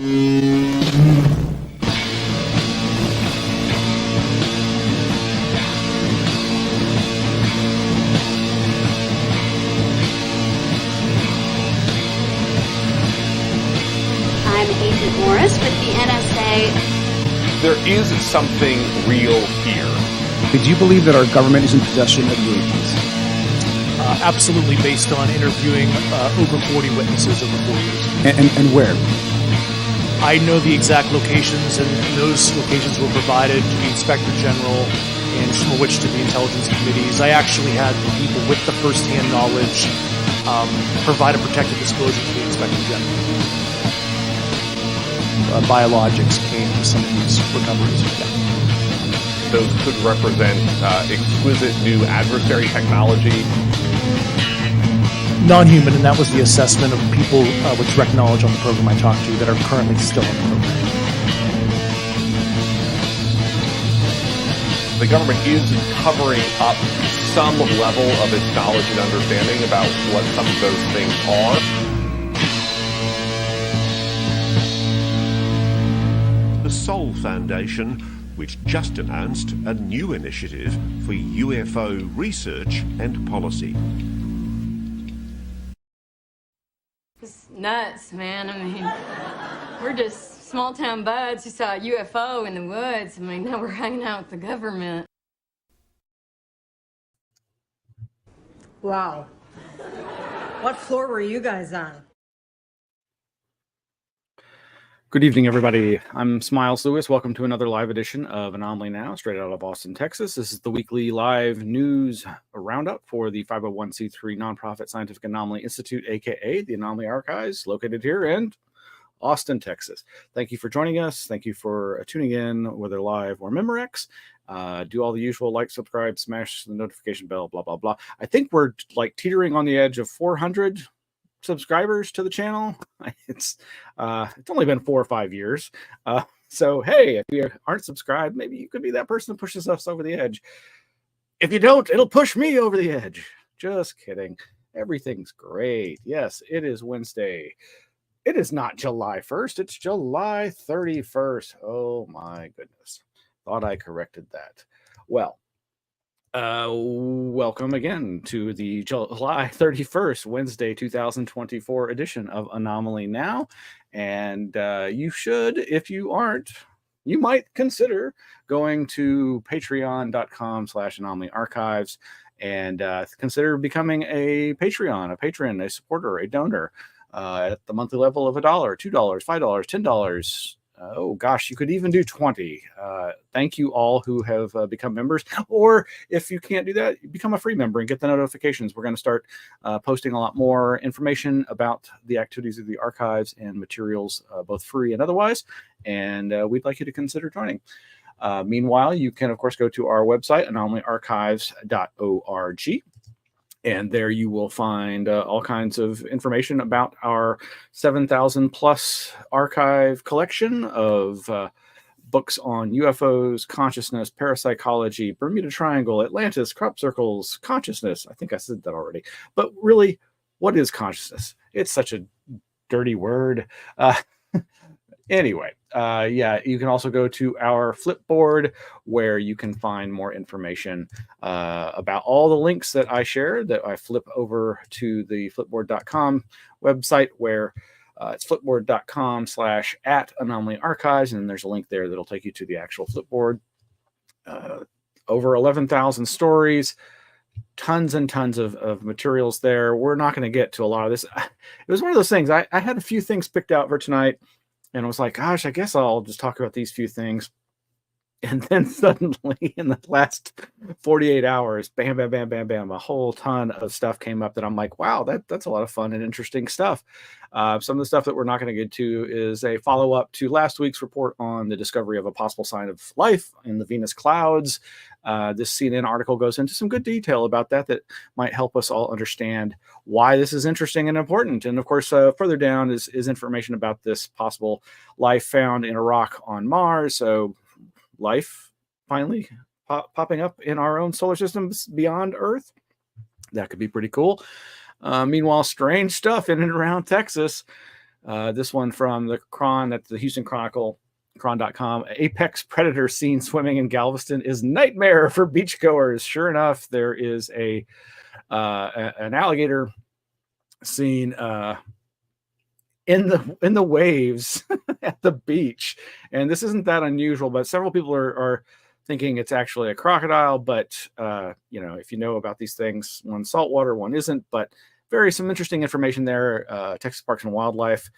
Agent Morris with the NSA. There is something real here. Did you believe that our government is in possession of UAPs? Absolutely, based on interviewing over 40 witnesses over 4 years. And where? I know the exact locations, and those locations were provided to the Inspector General and some of which to the intelligence committees. I actually had the people with the first-hand knowledge provide a protected disclosure to the Inspector General. Biologics came to some of these recoveries. Those could represent exquisite new adversary technology. Non-human, and that was the assessment of people with direct knowledge on the program I talked to that are currently still on the program. The government is covering up some level of its knowledge and understanding about what some of those things are. The Soul Foundation, which just announced a new initiative for UFO research and policy. It's nuts, man. I mean, we're just small-town buds who saw a UFO in the woods. I mean, now we're hanging out with the government. Wow. What floor were you guys on? Good evening, everybody. I'm Smiles Lewis. Welcome to another live edition of Anomaly-NOW, straight out of Austin, Texas. This is the weekly live news roundup for the 501c3 nonprofit Scientific Anomaly Institute, aka the Anomaly Archives, located here in Austin, Texas. Thank you for joining us. Thank you for tuning in, whether live or Memorex. Do all the usual, like, subscribe, smash the notification bell, blah, blah, blah. I think we're like teetering on the edge of 400 subscribers to the channel. It's only been 4 or 5 years. So, hey, if you aren't subscribed, maybe you could be that person that pushes us over the edge. If you don't, it'll push me over the edge. Just kidding. Everything's great. Yes, it is Wednesday. It is not July 1st. It's July 31st. Oh, my goodness. Thought I corrected that. Well, welcome again to the July 31st, Wednesday, 2024 edition of Anomaly-NOW. And you should, if you aren't, you might consider going to patreon.com/Anomaly Archives and consider becoming a Patreon, a patron, a supporter, a donor at the monthly level of $1, $2, $5, $10. Oh gosh, you could even do 20. Thank you all who have become members. Or if you can't do that, become a free member and get the notifications. We're going to start posting a lot more information about the activities of the archives and materials, both free and otherwise. And we'd like you to consider joining. Meanwhile, you can, of course, go to our website, anomalyarchives.org. And there you will find all kinds of information about our 7,000 plus archive collection of books on UFOs, consciousness, parapsychology, Bermuda Triangle, Atlantis, crop circles, consciousness. I think I said that already. But really, what is consciousness? It's such a dirty word. Anyway, yeah, you can also go to our Flipboard where you can find more information about all the links that I share that I flip over to the flipboard.com website where it's flipboard.com/@Anomaly Archives. And there's a link there that'll take you to the actual Flipboard. Over 11,000 stories, tons and tons of materials there. We're not going to get to a lot of this. It was one of those things. I had a few things picked out for tonight. And I was like, gosh, I guess I'll just talk about these few things. And then suddenly in the last 48 hours, bam, bam, bam, bam, bam, a whole ton of stuff came up that I'm like, wow, that's a lot of fun and interesting stuff. Some of the stuff that we're not going to get to is a follow-up to last week's report on the discovery of a possible sign of life in the Venus clouds. This CNN article goes into some good detail about that might help us all understand why this is interesting and important. And of course, further down is information about this possible life found in a rock on Mars. So life finally popping up in our own solar systems beyond Earth. That could be pretty cool. Meanwhile, strange stuff in and around Texas. This one from the Cron at the Houston Chronicle, Cron.com. Apex predator seen swimming in Galveston is nightmare for beachgoers. Sure enough, there is an alligator seen in the waves at the beach, and this isn't that unusual. But several people are thinking it's actually a crocodile. But if you know about these things, one's saltwater, one isn't. But some interesting information there. Texas Parks and Wildlife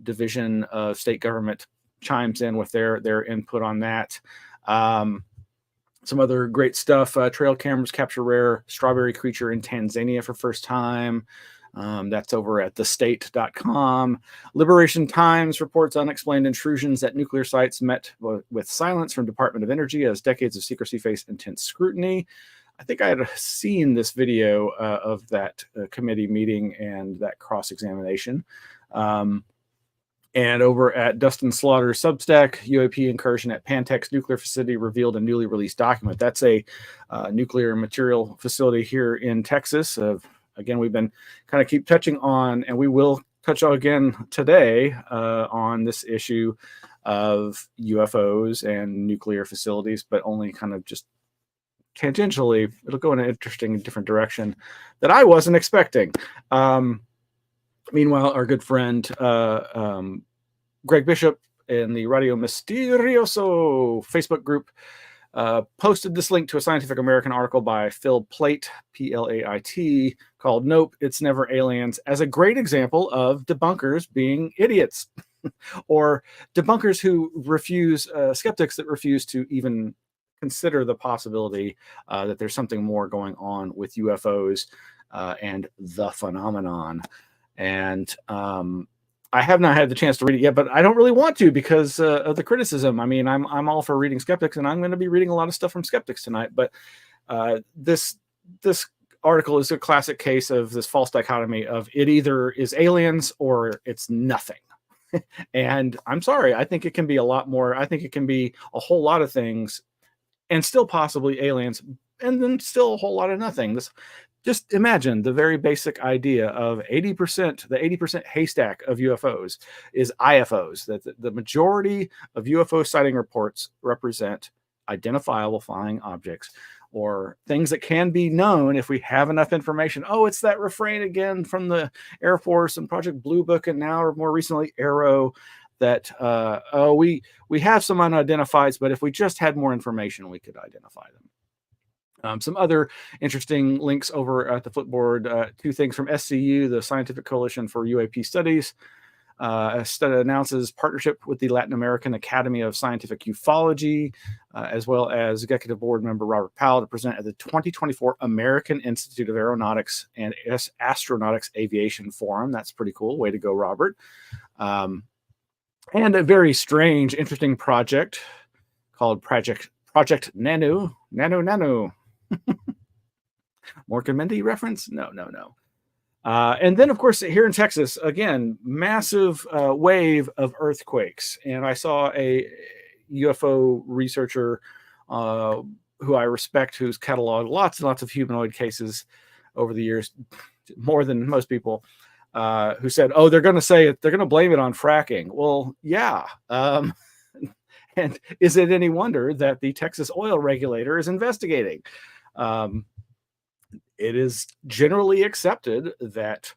Division of state government chimes in with their input on that. Some other great stuff. Trail cameras capture rare strawberry creature in Tanzania for first time. That's over at thestate.com. Liberation Times reports unexplained intrusions at nuclear sites met with silence from Department of Energy as decades of secrecy face intense scrutiny. I think I had seen this video of that committee meeting and that cross-examination. And over at Dustin Slaughter's Substack, UAP incursion at Pantex nuclear facility revealed a newly released document. That's a nuclear material facility here in Texas. Again, we've been kind of keep touching on, and we will touch on again today on this issue of UFOs and nuclear facilities, but only kind of just tangentially. It'll go in an interesting different direction that I wasn't expecting. Meanwhile, our good friend Greg Bishop in the Radio Misterioso Facebook group posted this link to a Scientific American article by Phil Plait, Plait, called "Nope, It's Never Aliens," as a great example of debunkers being idiots, or debunkers who refuse, skeptics that refuse to even consider the possibility that there's something more going on with UFOs and the phenomenon. And I have not had the chance to read it yet, but I don't really want to because of the criticism. I mean, I'm all for reading skeptics, and I'm going to be reading a lot of stuff from skeptics tonight. But this article is a classic case of this false dichotomy of it either is aliens or it's nothing. And I'm sorry, I think it can be a lot more. I think it can be a whole lot of things and still possibly aliens, and then still a whole lot of nothing. Just imagine the very basic idea of 80%, the 80% haystack of UFOs is IFOs, that the majority of UFO sighting reports represent identifiable flying objects or things that can be known if we have enough information. Oh, it's that refrain again from the Air Force and Project Blue Book, and now more recently Arrow, that we have some unidentifieds, but if we just had more information, we could identify them. Some other interesting links over at the Flipboard. Two things from SCU, the Scientific Coalition for UAP Studies. Announces partnership with the Latin American Academy of Scientific Ufology, as well as Executive Board member Robert Powell, to present at the 2024 American Institute of Aeronautics and Astronautics Aviation Forum. That's pretty cool. Way to go, Robert. And a very strange, interesting project called Project Nanu. Mork and Mindy reference? No. And then, of course, here in Texas, again, massive wave of earthquakes. And I saw a UFO researcher who I respect, who's cataloged lots and lots of humanoid cases over the years, more than most people, who said, oh, they're going to blame it on fracking. Well, yeah. And is it any wonder that the Texas oil regulator is investigating? It is generally accepted that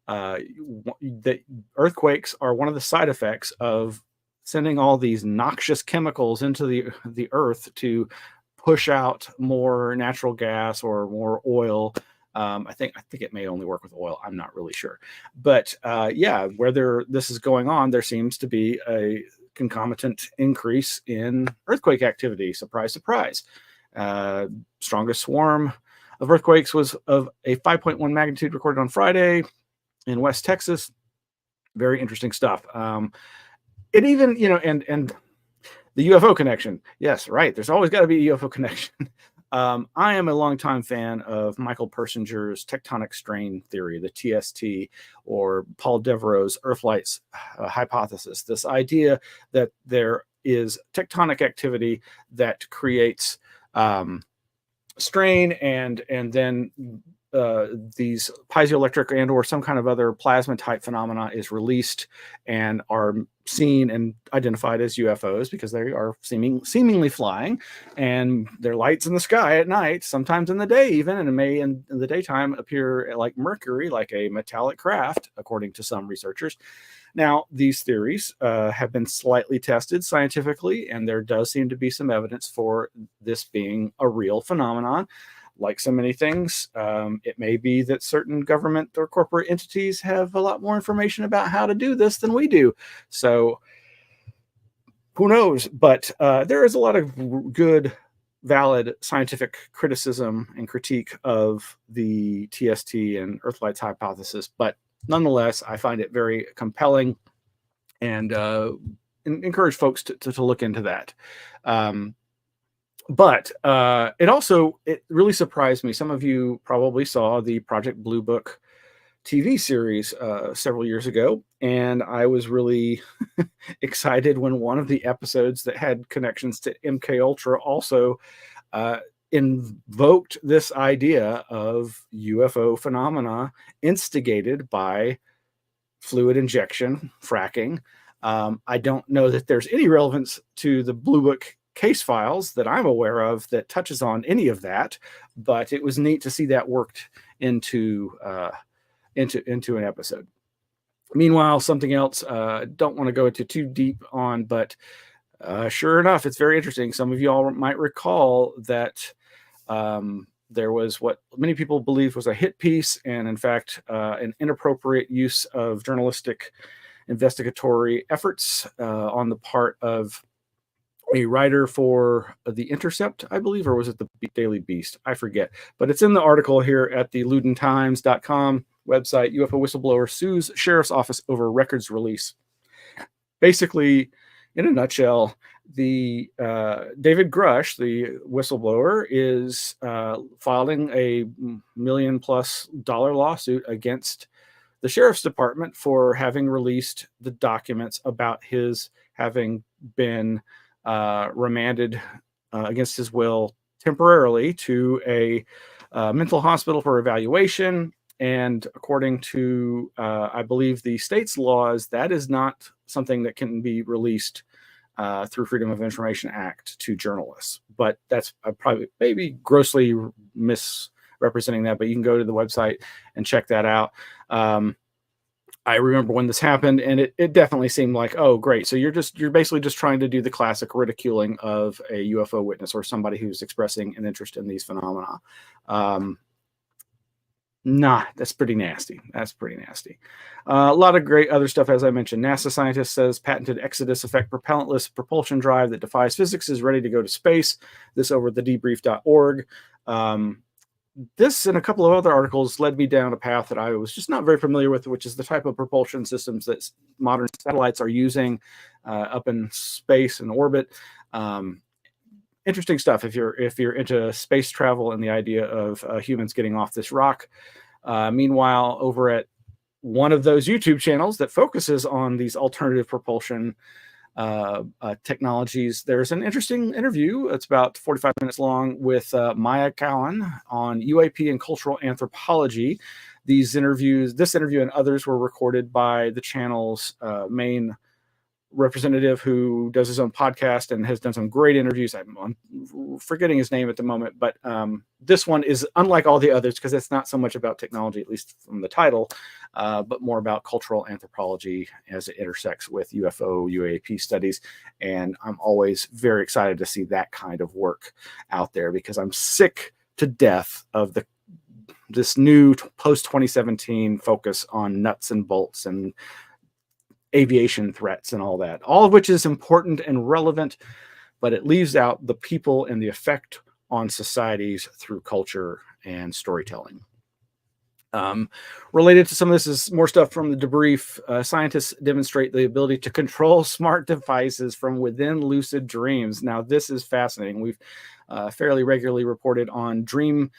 that earthquakes are one of the side effects of sending all these noxious chemicals into the earth to push out more natural gas or more oil. I think it may only work with oil. I'm not really sure, but where this is going on, there seems to be a concomitant increase in earthquake activity. Surprise, surprise. Strongest swarm of earthquakes was of a 5.1 magnitude recorded on Friday in West Texas. Very interesting stuff. It even, and the UFO connection. Yes, right. There's always got to be a UFO connection. I am a longtime fan of Michael Persinger's tectonic strain theory, the TST, or Paul Devereaux's Earthlights hypothesis. This idea that there is tectonic activity that creates strain and then these piezoelectric and or some kind of other plasma type phenomena is released and are seen and identified as UFOs because they are seemingly flying, and their lights in the sky at night, sometimes in the day even, and it may in the daytime appear like Mercury, like a metallic craft, according to some researchers. Now, these theories have been slightly tested scientifically, and there does seem to be some evidence for this being a real phenomenon. Like so many things, it may be that certain government or corporate entities have a lot more information about how to do this than we do. So who knows? But there is a lot of good, valid scientific criticism and critique of the TST and Earthlights hypothesis. But nonetheless, I find it very compelling and encourage folks to look into that. But it really surprised me. Some of you probably saw the Project Blue Book TV series several years ago, and I was really excited when one of the episodes that had connections to MK Ultra also invoked this idea of UFO phenomena instigated by fluid injection, fracking. I don't know that there's any relevance to the Blue Book case files that I'm aware of that touches on any of that, but it was neat to see that worked into an episode. Meanwhile, something else don't want to go into too deep on, but sure enough, it's very interesting. Some of you all might recall that there was what many people believe was a hit piece, and in fact, an inappropriate use of journalistic investigatory efforts on the part of a writer for The Intercept, I believe, or was it the Daily Beast? I forget. But it's in the article here at the LudenTimes.com website. UFO whistleblower sues sheriff's office over records release. Basically, in a nutshell, the David Grush, the whistleblower, is filing a $1 million+ lawsuit against the sheriff's department for having released the documents about his having been remanded against his will temporarily to a mental hospital for evaluation. And according to, I believe, the state's laws, that is not something that can be released through Freedom of Information Act to journalists. But that's probably maybe grossly misrepresenting that, but you can go to the website and check that out. I remember when this happened, and it definitely seemed like, oh, great. So you're basically just trying to do the classic ridiculing of a UFO witness or somebody who's expressing an interest in these phenomena. That's pretty nasty. That's pretty nasty. A lot of great other stuff, as I mentioned. NASA scientist says patented Exodus effect propellantless propulsion drive that defies physics is ready to go to space. This over at thedebrief.org. This and a couple of other articles led me down a path that I was just not very familiar with, which is the type of propulsion systems that modern satellites are using up in space and orbit. Interesting stuff if you're into space travel and the idea of humans getting off this rock. Meanwhile, over at one of those YouTube channels that focuses on these alternative propulsion technologies, there's an interesting interview. It's about 45 minutes long with Maya Cowan on UAP and cultural anthropology. This interview and others were recorded by the channel's main representative, who does his own podcast and has done some great interviews. I'm forgetting his name at the moment, but this one is unlike all the others because it's not so much about technology, at least from the title, but more about cultural anthropology as it intersects with UFO, UAP studies. And I'm always very excited to see that kind of work out there because I'm sick to death of this new post-2017 focus on nuts and bolts and aviation threats and all that, all of which is important and relevant, but it leaves out the people and the effect on societies through culture and storytelling. Related to some of this is more stuff from the debrief. Scientists demonstrate the ability to control smart devices from within lucid dreams. Now, this is fascinating. We've fairly regularly reported on dreaming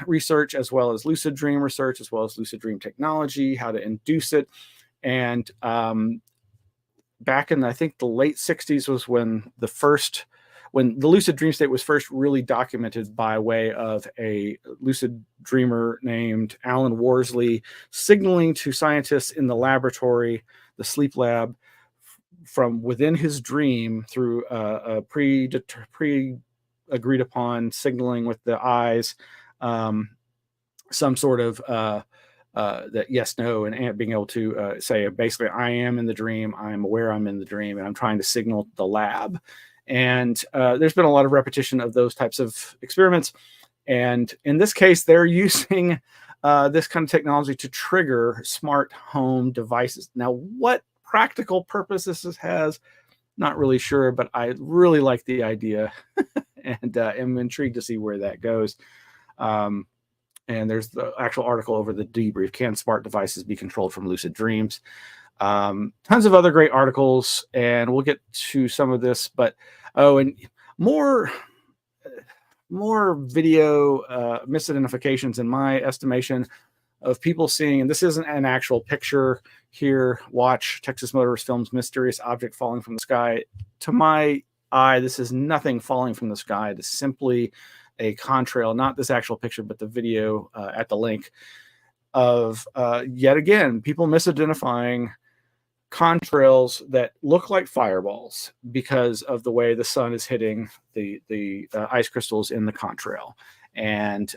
research, as well as lucid dream research, as well as lucid dream technology, how to induce it. And back in, I think, the late 60s was when the first when the lucid dream state was first really documented by way of a lucid dreamer named Alan Worsley signaling to scientists in the laboratory, the sleep lab, from within his dream through a pre-agreed upon signaling with the eyes, some sort of that yes, no, and being able to say basically, I am in the dream, I'm aware I'm in the dream, and I'm trying to signal the lab. And there's been a lot of repetition of those types of experiments. And in this case, they're using this kind of technology to trigger smart home devices. Now, what practical purpose this has, not really sure, but I really like the idea and am intrigued to see where that goes. And there's the actual article over the debrief. Can smart devices be controlled from lucid dreams? Tons of other great articles, and we'll get to some of this, but and more video misidentifications in my estimation of people seeing, and this isn't an actual picture here. Watch Texas motorist films mysterious object falling from the sky. To my eye, this is nothing falling from the sky. It is simply a contrail, not this actual picture, but the video at the link of yet again people misidentifying contrails that look like fireballs because of the way the sun is hitting the ice crystals in the contrail, and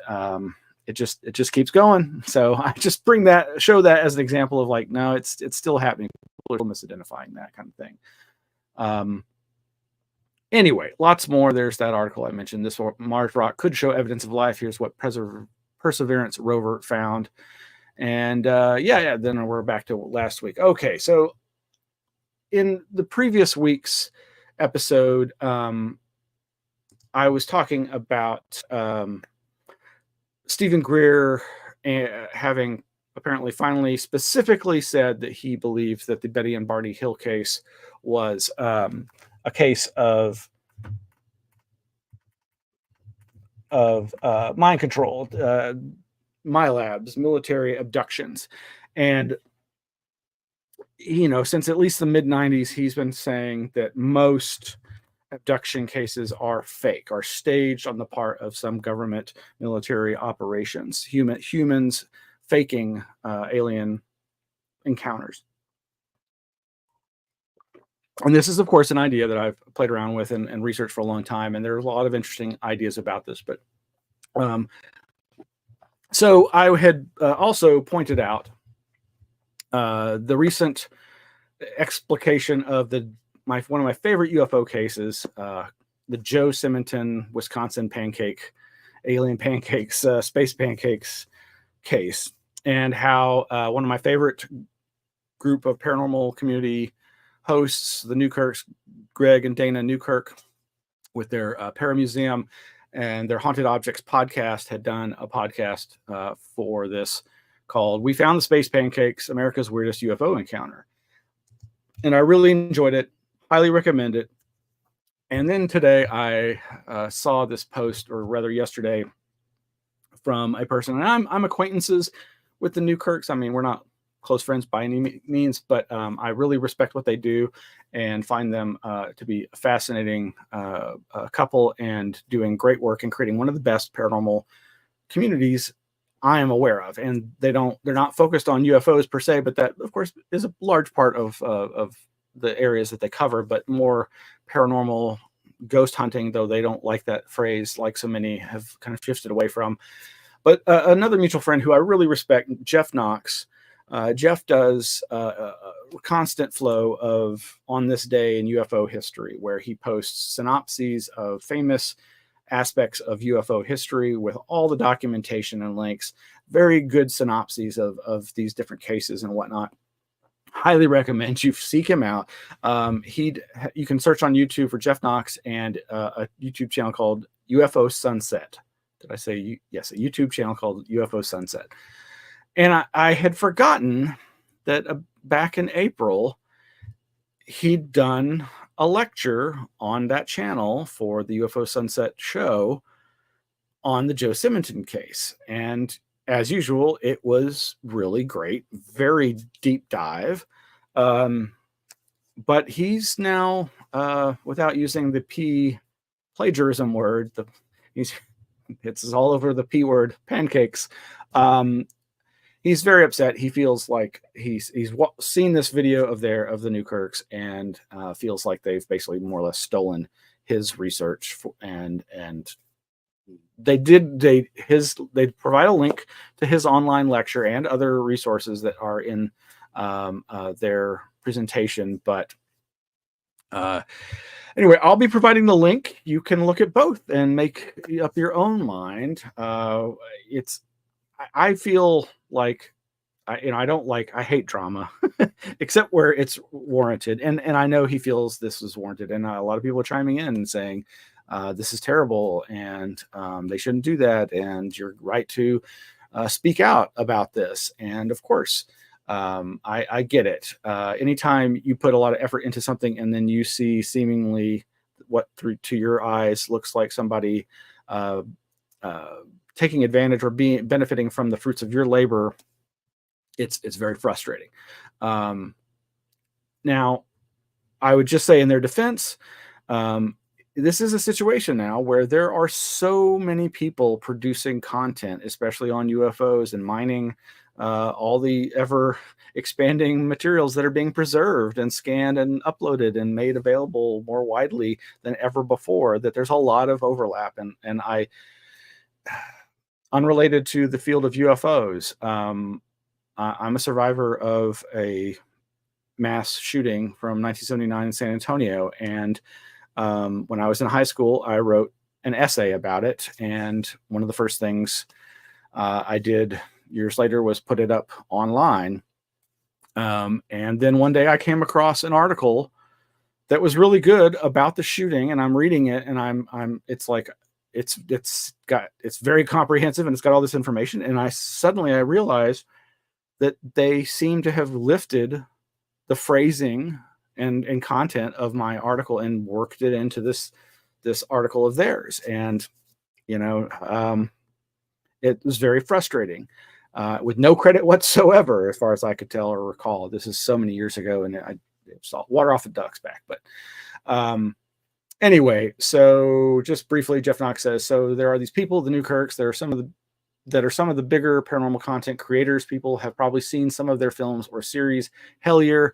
it just keeps going. So I just show that as an example of like, no, it's still happening. People are misidentifying that kind of thing. Anyway, lots more. There's that article I mentioned. This Mars rock could show evidence of life. Here's what Perseverance rover found. And then we're back to last week. Okay, so in the previous week's episode, I was talking about Stephen Greer having apparently finally specifically said that he believes that the Betty and Barney Hill case was a case of mind control, MILABs, military abductions. And, since at least the mid-90s, he's been saying that most abduction cases are fake, are staged on the part of some government military operations, humans faking alien encounters. And this is, of course, an idea that I've played around with and researched for a long time. And there's a lot of interesting ideas about this. But so I had also pointed out the recent explication of one of my favorite UFO cases, the Joe Simonton, Wisconsin alien pancakes, space pancakes case, and how one of my favorite group of paranormal community hosts, the Newkirks, Greg and Dana Newkirk, with their Paramuseum and their Haunted Objects podcast, had done a podcast for this called "We Found the Space Pancakes, America's Weirdest UFO Encounter." And I really enjoyed it, highly recommend it. And then today I saw this post, or rather yesterday, from a person, and I'm acquaintances with the Newkirks. I mean, we're not close friends by any means, but I really respect what they do and find them to be a fascinating couple and doing great work and creating one of the best paranormal communities I am aware of. And they're not focused on UFOs per se, but that of course is a large part of the areas that they cover, but more paranormal ghost hunting, though they don't like that phrase, like so many have kind of shifted away from. But another mutual friend who I really respect, Jeff Knox. Jeff does a constant flow of On This Day in UFO History, where he posts synopses of famous aspects of UFO history with all the documentation and links. Very good synopses of these different cases and whatnot. Highly recommend you seek him out. You can search on YouTube for Jeff Knox and a YouTube channel called UFO Sunset. Did I say yes? A YouTube channel called UFO Sunset. And I had forgotten that back in April, he'd done a lecture on that channel for the UFO Sunset show on the Joe Simonton case. And as usual, it was really great, very deep dive. But he's now, without using the P plagiarism word. It's all over the P word, pancakes. He's very upset. He feels like he's seen this video of the Newkirks and feels like they've basically more or less stolen his research and they provide a link to his online lecture and other resources that are in their presentation. But anyway, I'll be providing the link. You can look at both and make up your own mind. I feel like I hate drama, except where it's warranted. And I know he feels this is warranted. And a lot of people are chiming in and saying, this is terrible and they shouldn't do that. And you're right to speak out about this. And of course, I get it. Anytime you put a lot of effort into something and then you see seemingly what to your eyes looks like somebody taking advantage or benefiting from the fruits of your labor, it's very frustrating. Now, I would just say in their defense, this is a situation now where there are so many people producing content, especially on UFOs and mining all the ever expanding materials that are being preserved and scanned and uploaded and made available more widely than ever before, that there's a lot of overlap. And unrelated to the field of UFOs, I'm a survivor of a mass shooting from 1979 in San Antonio. And when I was in high school, I wrote an essay about it. And one of the first things I did years later was put it up online. And then one day I came across an article that was really good about the shooting, and I'm reading it, and it's very comprehensive, and it's got all this information. And I realized that they seem to have lifted the phrasing and content of my article and worked it into this article of theirs. And, it was very frustrating, with no credit whatsoever, as far as I could tell or recall. This is so many years ago, and I saw water off the duck's back. But anyway, so just briefly, Jeff Knox says, so there are these people, the Newkirks, that are some of the bigger paranormal content creators. People have probably seen some of their films or series. Hellier.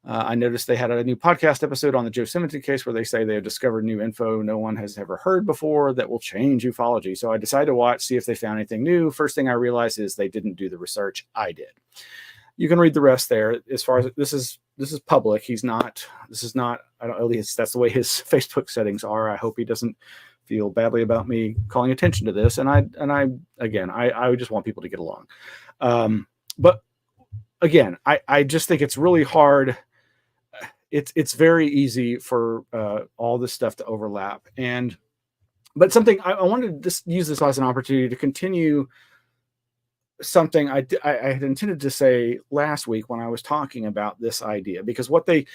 I noticed they had a new podcast episode on the Joe Simonton case where they say they have discovered new info no one has ever heard before that will change ufology. So I decided to watch, see if they found anything new. First thing I realized is they didn't do the research. I did. You can read the rest there. As far as this is public. This is not, at least that's the way his Facebook settings are. I hope he doesn't feel badly about me calling attention to this. And I just want people to get along. But again, I just think it's really hard. It's very easy for all this stuff to overlap. But something I wanted to just use this as an opportunity to continue something I had intended to say last week when I was talking about this idea, because what they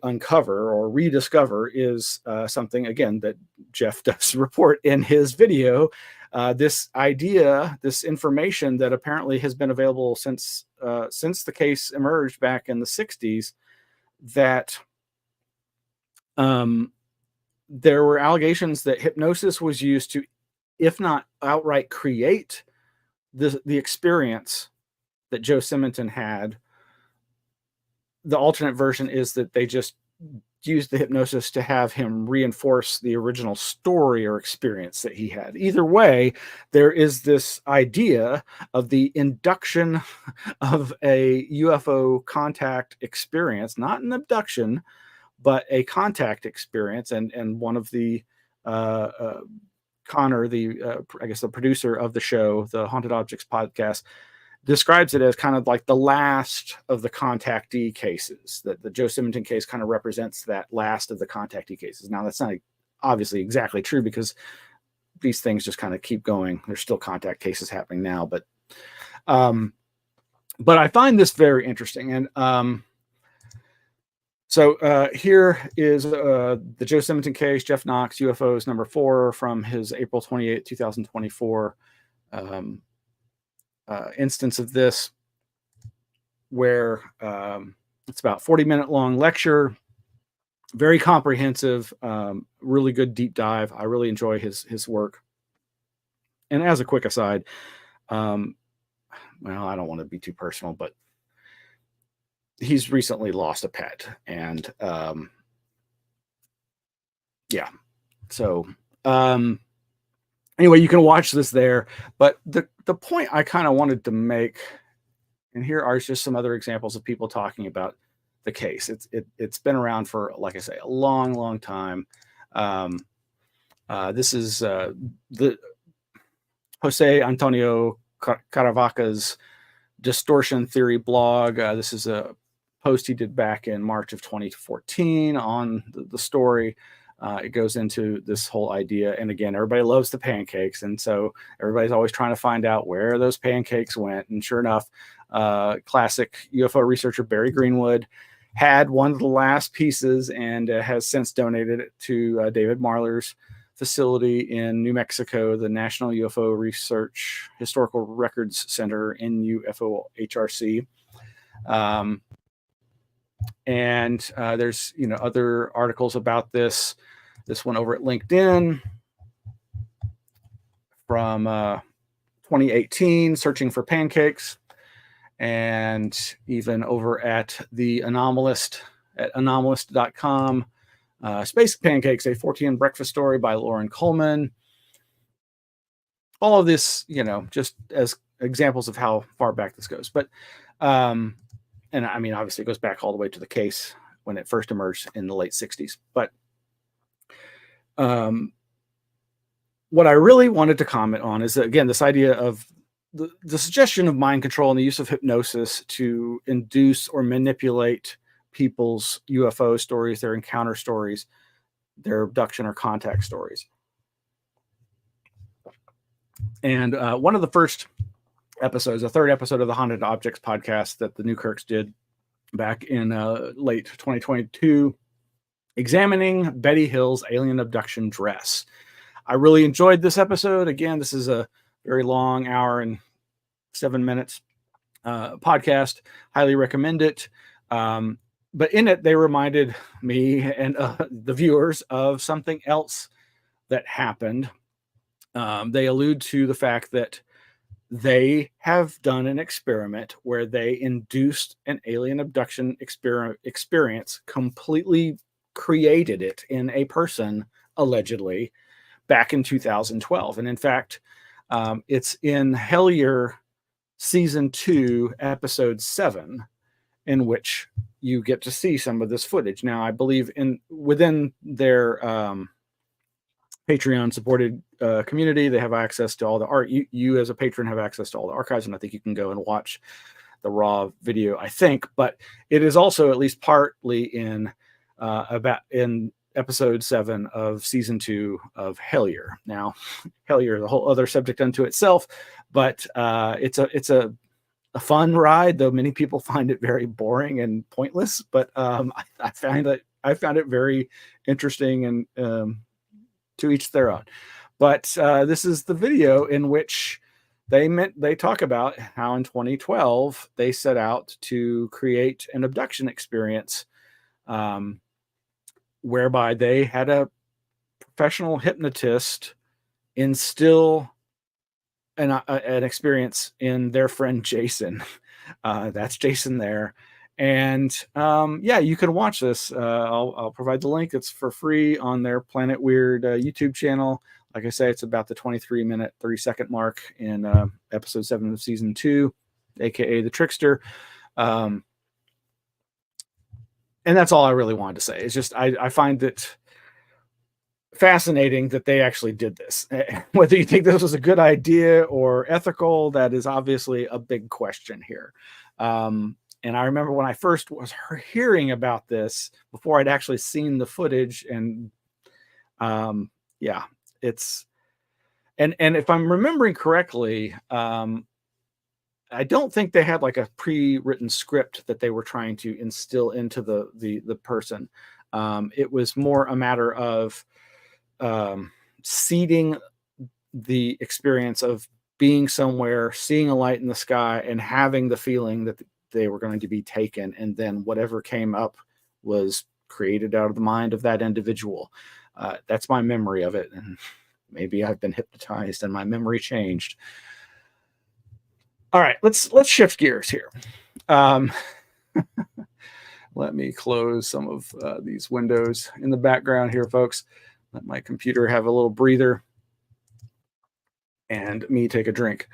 uncover or rediscover is something, again, that Jeff does report in his video. This idea, this information that apparently has been available since the case emerged back in the 60s, that there were allegations that hypnosis was used to, if not outright create the experience that Joe Simonton had. The alternate version is that they just used the hypnosis to have him reinforce the original story or experience that he had. Either way, there is this idea of the induction of a UFO contact experience, not an abduction, but a contact experience. And one of the Connor, I guess the producer of the show, the Haunted Objects podcast, describes it as kind of like the last of the contactee cases. That the Joe Simonton case kind of represents that last of the contactee cases. Now, that's not obviously exactly true, because these things just kind of keep going. There's still contact cases happening now, but I find this very interesting. And so here is the Joe Simonton case, Jeff Knox, UFOs number 4, from his April 28, 2024 instance of this, where it's about 40-minute long lecture very comprehensive, really good deep dive. I really enjoy his work. And as a quick aside, well, I don't want to be too personal, but he's recently lost a pet, and yeah. So anyway, you can watch this there. But the point I kind of wanted to make, and here are just some other examples of people talking about the case. It's been around for, like I say, a long time. This is the Jose Antonio Caravaca's distortion theory blog. This is a post he did back in March of 2014 on the story. It goes into this whole idea. And again, everybody loves the pancakes. And so everybody's always trying to find out where those pancakes went. And sure enough, classic UFO researcher Barry Greenwood had one of the last pieces and has since donated it to David Marler's facility in New Mexico, the National UFO Research Historical Records Center, NUFO HRC. And there's other articles about this. This one over at LinkedIn from 2018, searching for pancakes, and even over at the Anomalist at anomalous.com. Space Pancakes, a 4TN breakfast story by Lauren Coleman. All of this, just as examples of how far back this goes. But, and I mean, obviously it goes back all the way to the case when it first emerged in the late 60s. But what I really wanted to comment on is that, again, this idea of the suggestion of mind control and the use of hypnosis to induce or manipulate people's UFO stories, their encounter stories, their abduction or contact stories. And one of the first episodes, the third episode of the Haunted Objects podcast that the Newkirks did back in late 2022, examining Betty Hill's alien abduction dress. I really enjoyed this episode. Again, this is a very long, hour and 7 minutes podcast. Highly recommend it. But in it, they reminded me and the viewers of something else that happened. They allude to the fact that they have done an experiment where they induced an alien abduction experience, completely created it in a person, allegedly, back in 2012. And in fact, it's in Hellier Season 2, Episode 7, in which you get to see some of this footage. Now, I believe within their Patreon supported community, they have access to all the art. You as a patron have access to all the archives, and I think you can go and watch the raw video, I think. But it is also at least partly in Episode 7 of Season 2 of Hellier. Now, Hellier is a whole other subject unto itself, but it's a fun ride, though many people find it very boring and pointless. But I found it very interesting, and to each their own. But this is the video in which they talk about how in 2012 they set out to create an abduction experience, whereby they had a professional hypnotist instill an experience in their friend Jason. That's Jason there. And yeah, you can watch this. I'll provide the link. It's for free on their Planet Weird YouTube channel. Like I say, it's about the 23-minute, 30-second mark in Episode 7 of Season 2, aka The Trickster. And that's all I really wanted to say. It's just I find it fascinating that they actually did this. Whether you think this was a good idea or ethical, that is obviously a big question here. And I remember when I first was hearing about this, before I'd actually seen the footage, and yeah, it's and if I'm remembering correctly, I don't think they had like a pre-written script that they were trying to instill into the person. It was more a matter of seeding the experience of being somewhere, seeing a light in the sky, and having the feeling that they were going to be taken, and then whatever came up was created out of the mind of that individual. That's my memory of it. And maybe I've been hypnotized and my memory changed. All right, let's shift gears here. Let me close some of these windows in the background here, folks. Let my computer have a little breather and me take a drink.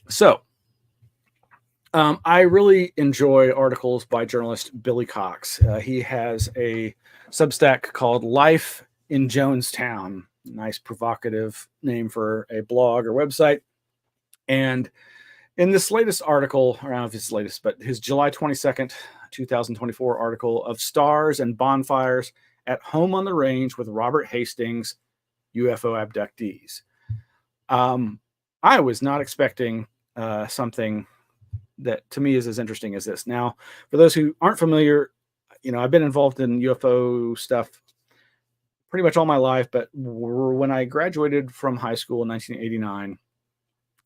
So, I really enjoy articles by journalist Billy Cox. He has a Substack called Life in Jonestown. Nice provocative name for a blog or website. And in this latest article, I don't know if it's latest, but his July 22nd, 2024 article of Stars and Bonfires at Home on the Range with Robert Hastings, UFO Abductees. I was not expecting something that to me is as interesting as this. Now, for those who aren't familiar, I've been involved in UFO stuff pretty much all my life, but when I graduated from high school in 1989,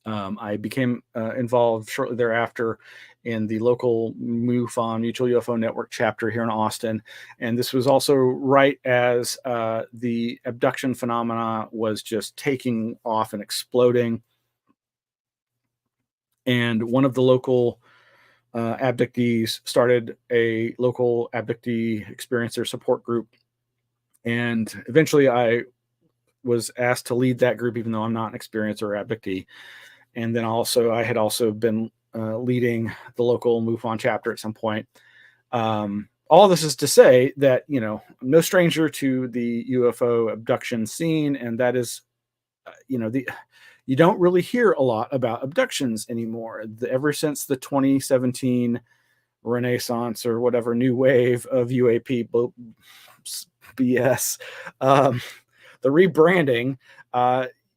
I became involved shortly thereafter in the local MUFON, Mutual UFO Network chapter here in Austin. And this was also right as the abduction phenomena was just taking off and exploding. And one of the local abductees started a local abductee experiencer support group. And eventually I was asked to lead that group, even though I'm not an experiencer or abductee. And then I had also been leading the local MUFON chapter at some point. All this is to say that, I'm no stranger to the UFO abduction scene. And that is, you don't really hear a lot about abductions anymore. Ever since the 2017 Renaissance or whatever new wave of UAP BS, the rebranding,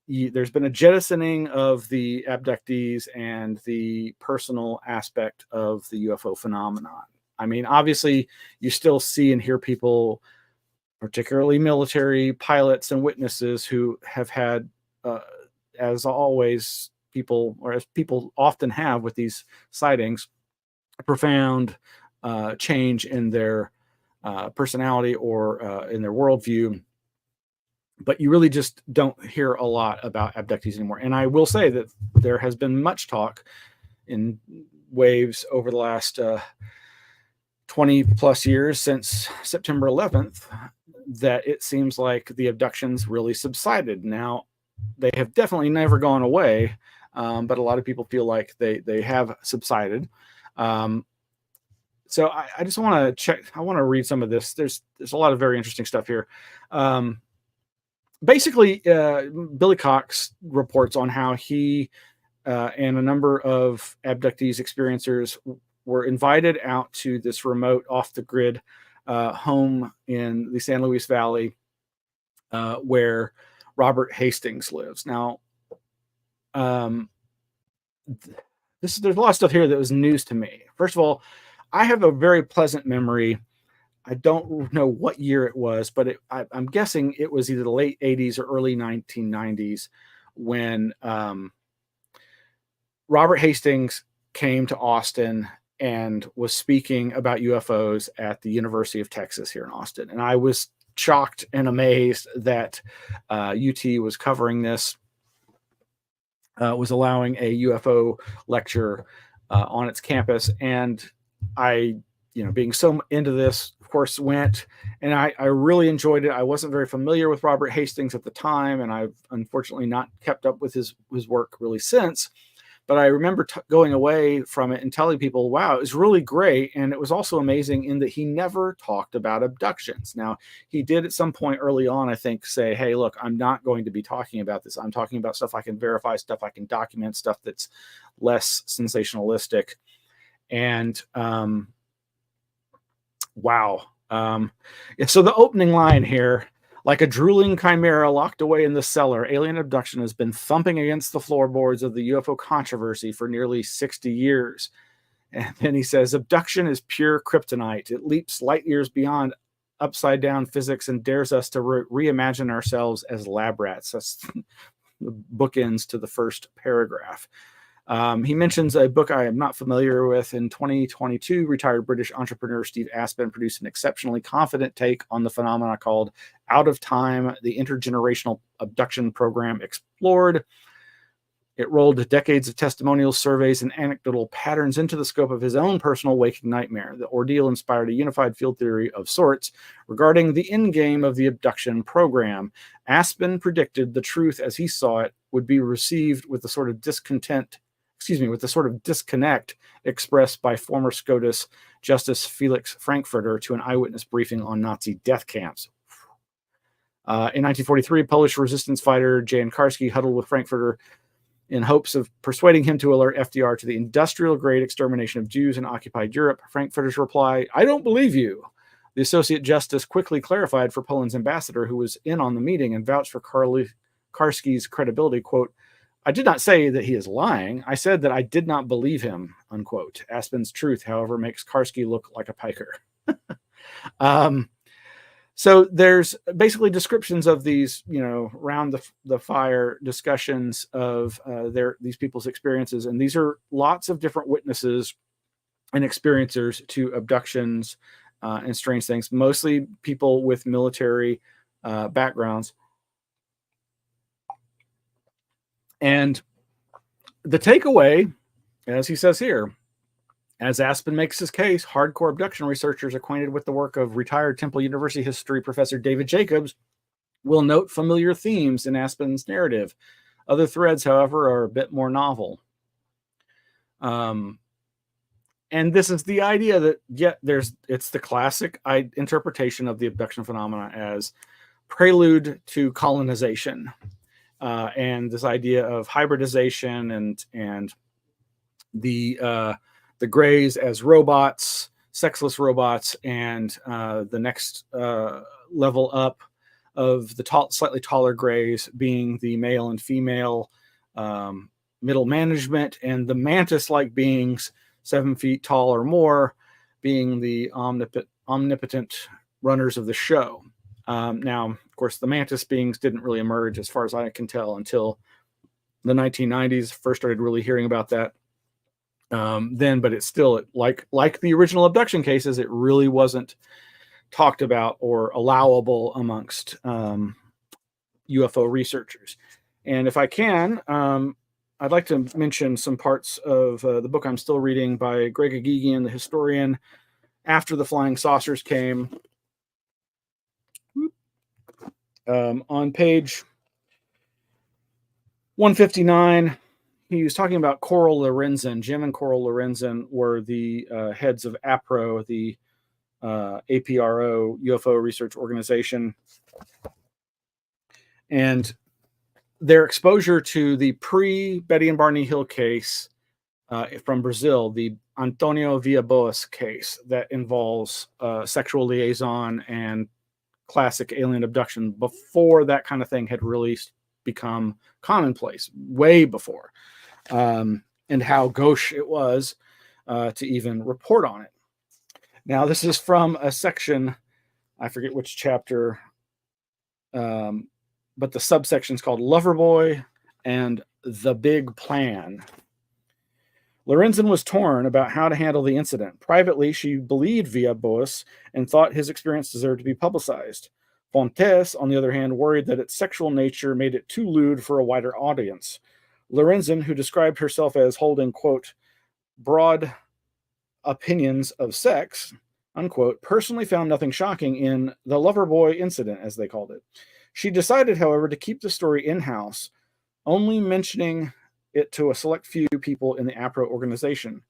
there's been a jettisoning of the abductees and the personal aspect of the UFO phenomenon. I mean, obviously, you still see and hear people, particularly military pilots and witnesses, who have had, as always, as people often have with these sightings, a profound change in their personality or in their worldview. But you really just don't hear a lot about abductees anymore. And I will say that there has been much talk in waves over the last 20 plus years since September 11th that it seems like the abductions really subsided. Now, they have definitely never gone away, but a lot of people feel like they have subsided. So I just want to check. I want to read some of this. There's a lot of very interesting stuff here. Basically, Billy Cox reports on how he and a number of abductees, experiencers were invited out to this remote, off-the-grid home in the San Luis Valley where Robert Hastings lives. Now, there's a lot of stuff here that was news to me. First of all, I have a very pleasant memory. I don't know what year it was, but I'm guessing it was either the late 80s or early 1990s when Robert Hastings came to Austin and was speaking about UFOs at the University of Texas here in Austin. And I was shocked and amazed that UT was covering this, was allowing a UFO lecture on its campus. And I, being so into this, of course, went, and I really enjoyed it. I wasn't very familiar with Robert Hastings at the time, and I've unfortunately not kept up with his work really since. But I remember going away from it and telling people, wow, it was really great. And it was also amazing in that he never talked about abductions. Now, he did at some point early on, I think, say, hey, look, I'm not going to be talking about this. I'm talking about stuff I can verify, stuff I can document, stuff that's less sensationalistic. And wow. So the opening line here, like a drooling chimera locked away in the cellar, alien abduction has been thumping against the floorboards of the UFO controversy for nearly 60 years. And then he says, abduction is pure kryptonite. It leaps light years beyond upside down physics and dares us to reimagine ourselves as lab rats. That's the bookends to the first paragraph. He mentions a book I am not familiar with. In 2022, retired British entrepreneur Steve Aspen produced an exceptionally confident take on the phenomena called Out of Time, the Intergenerational Abduction Program Explored. It rolled decades of testimonials, surveys, and anecdotal patterns into the scope of his own personal waking nightmare. The ordeal inspired a unified field theory of sorts regarding the endgame of the abduction program. Aspen predicted the truth as he saw it would be received with the sort of disconnect expressed by former SCOTUS Justice Felix Frankfurter to an eyewitness briefing on Nazi death camps. In 1943, Polish resistance fighter Jan Karski huddled with Frankfurter in hopes of persuading him to alert FDR to the industrial-grade extermination of Jews in occupied Europe. Frankfurter's reply, "I don't believe you." The Associate Justice quickly clarified for Poland's ambassador, who was in on the meeting and vouched for Karski's credibility, quote, "I did not say that he is lying. I said that I did not believe him," unquote. Aspen's truth, however, makes Karski look like a piker. So there's basically descriptions of these, round the fire discussions of these people's experiences. And these are lots of different witnesses and experiencers to abductions and strange things, mostly people with military backgrounds. And the takeaway, as he says here, as Aspen makes his case, hardcore abduction researchers acquainted with the work of retired Temple University history professor David Jacobs will note familiar themes in Aspen's narrative. Other threads, however, are a bit more novel. And this is the idea that, it's the classic interpretation of the abduction phenomena as prelude to colonization. And this idea of hybridization and the Greys as robots, sexless robots, and the next level up of the slightly taller Greys being the male and female middle management, and the mantis-like beings 7 feet tall or more being the omnipotent runners of the show. Now, of course, the mantis beings didn't really emerge, as far as I can tell, until the 1990s. First started really hearing about that then, but it's still like the original abduction cases, it really wasn't talked about or allowable amongst UFO researchers. And if I can, I'd like to mention some parts of the book I'm still reading by Greg Agigian, the historian, After the Flying Saucers Came. On page 159, he was talking about Coral Lorenzen. Jim and Coral Lorenzen were the heads of APRO, the APRO UFO research organization. And their exposure to the pre-Betty and Barney Hill case from Brazil, the Antonio Villas-Boas case that involves sexual liaison and classic alien abduction, before that kind of thing had really become commonplace, way before. And how gauche it was to even report on it. Now, this is from a section, I forget which chapter, but the subsection is called Loverboy and the Big Plan. Lorenzen was torn about how to handle the incident. Privately, she believed Villas-Boas and thought his experience deserved to be publicized. Fontes, on the other hand, worried that its sexual nature made it too lewd for a wider audience. Lorenzen, who described herself as holding, quote, broad opinions of sex, unquote, personally found nothing shocking in the Loverboy incident, as they called it. She decided, however, to keep the story in-house, only mentioning it to a select few people in the APRO organization.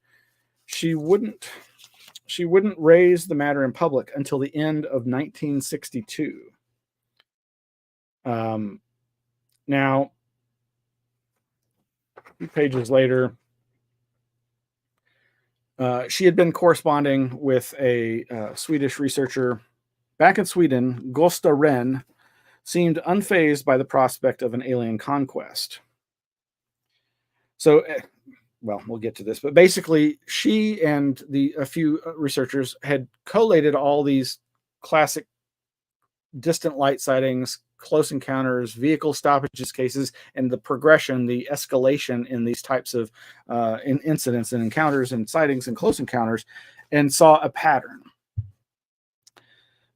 She wouldn't raise the matter in public until the end of 1962. Now, a few pages later, she had been corresponding with a Swedish researcher back in Sweden. Gösta Rehn seemed unfazed by the prospect of an alien conquest. So, well, we'll get to this, but basically she and a few researchers had collated all these classic distant light sightings, close encounters, vehicle stoppages cases, and the progression, the escalation in these types of incidents and encounters and sightings and close encounters, and saw a pattern.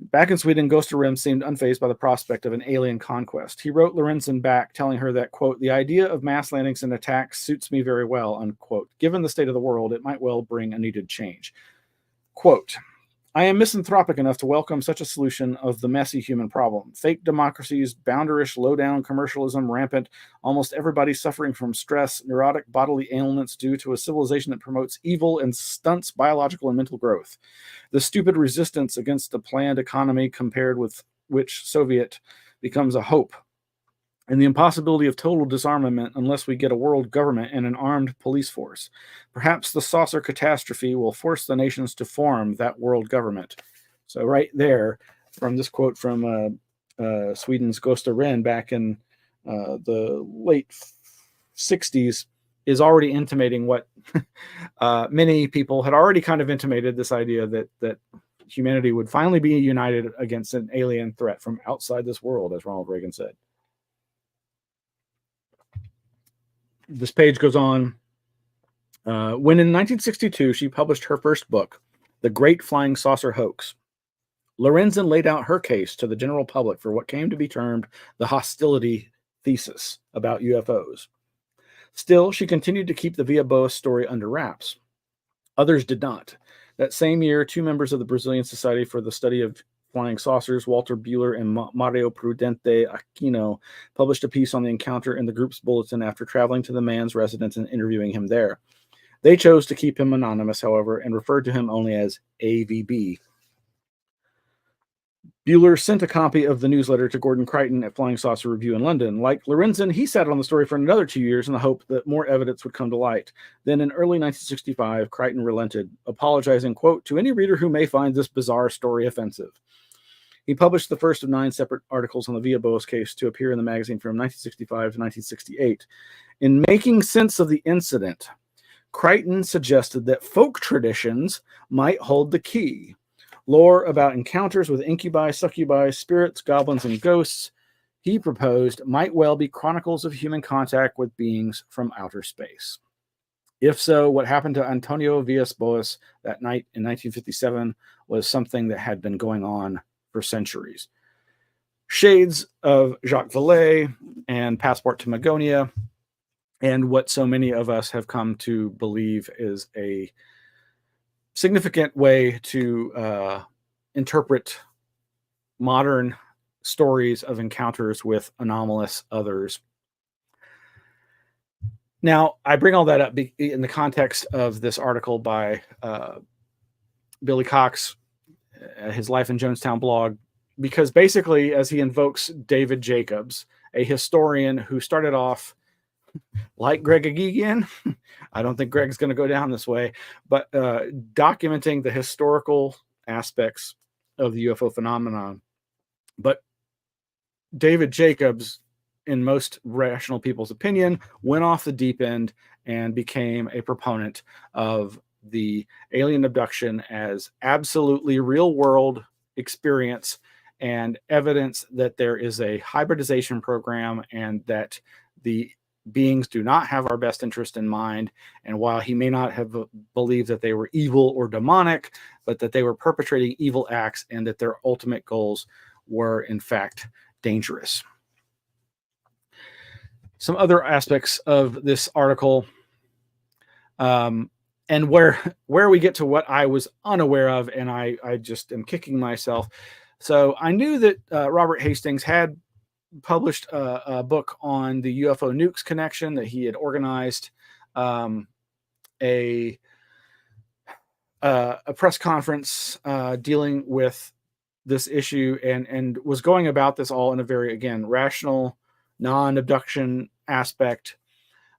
Back in Sweden, Ghost of Rim seemed unfazed by the prospect of an alien conquest. He wrote Lorenzen back, telling her that, quote, "The idea of mass landings and attacks suits me very well," unquote. "Given the state of the world, it might well bring a needed change." Quote, "I am misanthropic enough to welcome such a solution of the messy human problem. Fake democracies, boundarish, low-down commercialism rampant, almost everybody suffering from stress, neurotic bodily ailments due to a civilization that promotes evil and stunts biological and mental growth. The stupid resistance against the planned economy compared with which Soviet becomes a hope. And the impossibility of total disarmament unless we get a world government and an armed police force. Perhaps the saucer catastrophe will force the nations to form that world government." So right there, from this quote from Sweden's Gösta Rehn back in the late 60s, is already intimating what many people had already kind of intimated, this idea that humanity would finally be united against an alien threat from outside this world, as Ronald Reagan said. This page goes on. When in 1962 she published her first book, The Great Flying Saucer Hoax, Lorenzen laid out her case to the general public for what came to be termed the hostility thesis about UFOs. Still, she continued to keep the Via Boas story under wraps. Others did not. That same year, 2 members of the Brazilian Society for the Study of Flying Saucers, Walter Buehler and Mario Prudente Aquino, published a piece on the encounter in the group's bulletin after traveling to the man's residence and interviewing him there. They chose to keep him anonymous, however, and referred to him only as AVB. Buehler sent a copy of the newsletter to Gordon Crichton at Flying Saucer Review in London. Like Lorenzen, he sat on the story for another 2 years in the hope that more evidence would come to light. Then in early 1965, Crichton relented, apologizing, quote, "to any reader who may find this bizarre story offensive." He published the first of 9 separate articles on the Via Boas case to appear in the magazine from 1965 to 1968. In making sense of the incident, Crichton suggested that folk traditions might hold the key. Lore about encounters with incubi, succubi, spirits, goblins, and ghosts, he proposed, might well be chronicles of human contact with beings from outer space. If so, what happened to Antonio Villas Boas that night in 1957 was something that had been going on for centuries. Shades of Jacques Vallée and Passport to Magonia, and what so many of us have come to believe is a significant way to interpret modern stories of encounters with anomalous others. Now, I bring all that up in the context of this article by Billy Cox, his Life in Jonestown blog, because basically, as he invokes David Jacobs, a historian who started off like Greg Agigian, I don't think Greg's going to go down this way, but documenting the historical aspects of the UFO phenomenon. But David Jacobs, in most rational people's opinion, went off the deep end and became a proponent of the alien abduction as absolutely real world experience and evidence that there is a hybridization program and that the beings do not have our best interest in mind. And while he may not have believed that they were evil or demonic, but that they were perpetrating evil acts and that their ultimate goals were in fact dangerous. Some other aspects of this article, and where we get to what I was unaware of, and I just am kicking myself. So I knew that Robert Hastings had published a book on the UFO nukes connection, that he had organized a press conference dealing with this issue and was going about this all in a very, again, rational, non-abduction aspect.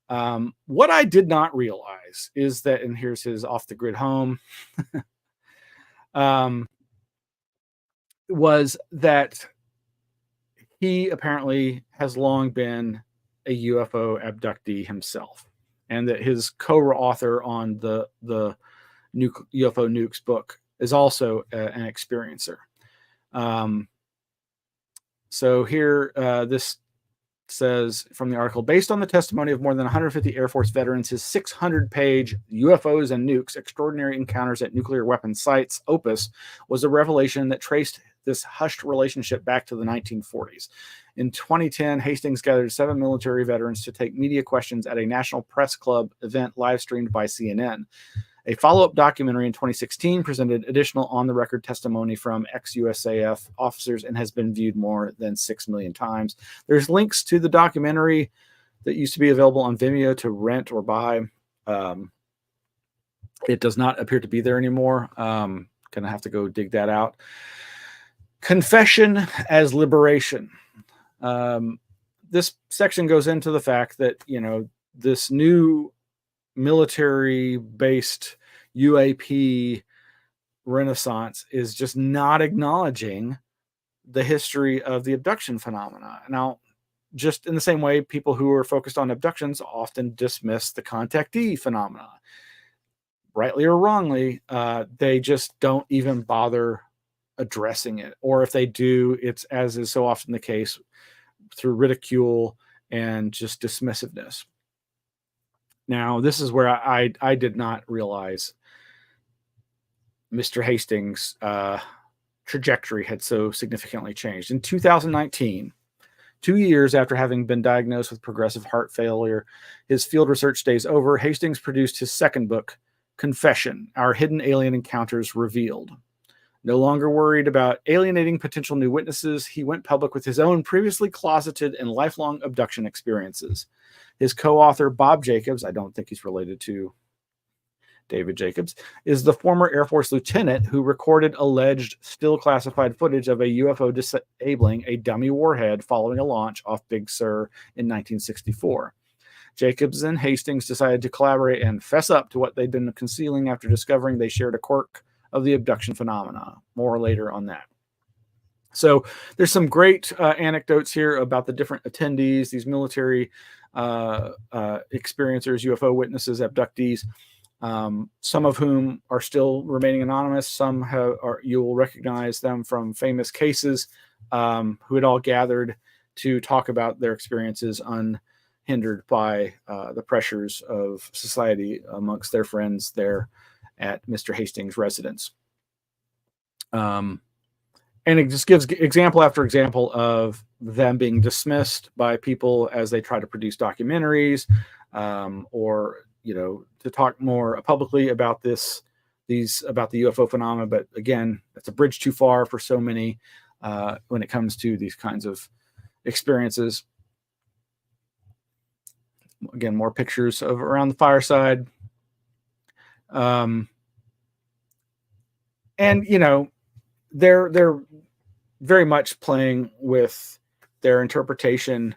What I did not realize is that, and here's his off the grid home, was that he apparently has long been a UFO abductee himself, and that his co-author on the UFO nukes book is also an experiencer. So here, this says from the article, based on the testimony of more than 150 Air Force veterans, his 600-page UFOs and Nukes, Extraordinary Encounters at Nuclear Weapons Sites opus was a revelation that traced this hushed relationship back to the 1940s. In 2010, Hastings gathered 7 military veterans to take media questions at a National Press Club event live streamed by CNN. A follow-up documentary in 2016 presented additional on-the-record testimony from ex-USAF officers and has been viewed more than 6 million times. There's links to the documentary that used to be available on Vimeo to rent or buy. It does not appear to be there anymore. Gonna have to go dig that out. Confession as liberation. This section goes into the fact that, this new military-based UAP renaissance is just not acknowledging the history of the abduction phenomena. Now, just in the same way, people who are focused on abductions often dismiss the contactee phenomena. Rightly or wrongly, they just don't even bother addressing it. Or if they do, it's, as is so often the case, through ridicule and just dismissiveness. Now, this is where I did not realize Mr. Hastings' trajectory had so significantly changed. In 2019, 2 years after having been diagnosed with progressive heart failure, his field research days over, Hastings produced his second book, Confession: Our Hidden Alien Encounters Revealed. No longer worried about alienating potential new witnesses, he went public with his own previously closeted and lifelong abduction experiences. His co-author, Bob Jacobs, I don't think he's related to David Jacobs, is the former Air Force lieutenant who recorded alleged still classified footage of a UFO disabling a dummy warhead following a launch off Big Sur in 1964. Jacobs and Hastings decided to collaborate and fess up to what they'd been concealing after discovering they shared a quirk of the abduction phenomena. More later on that. So there's some great anecdotes here about the different attendees, these military experiencers, UFO witnesses, abductees, some of whom are still remaining anonymous. Some you will recognize them from famous cases, who had all gathered to talk about their experiences unhindered by the pressures of society amongst their friends there at Mr. Hastings' residence. And it just gives example after example of them being dismissed by people as they try to produce documentaries, or to talk more publicly about about the UFO phenomena. But again, that's a bridge too far for so many when it comes to these kinds of experiences. Again, more pictures of around the fireside. And they're very much playing with their interpretation,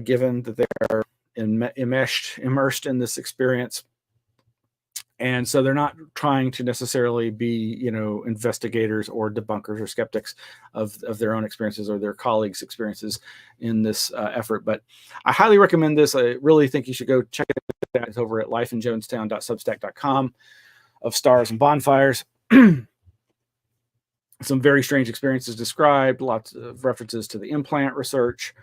given that they are immersed in this experience. And so they're not trying to necessarily be, investigators or debunkers or skeptics of their own experiences or their colleagues' experiences in this effort. But I highly recommend this. I really think you should go check it out. It's over at lifeinjonestown.substack.com, of Stars and Bonfires. Some very strange experiences described, lots of references to the implant research,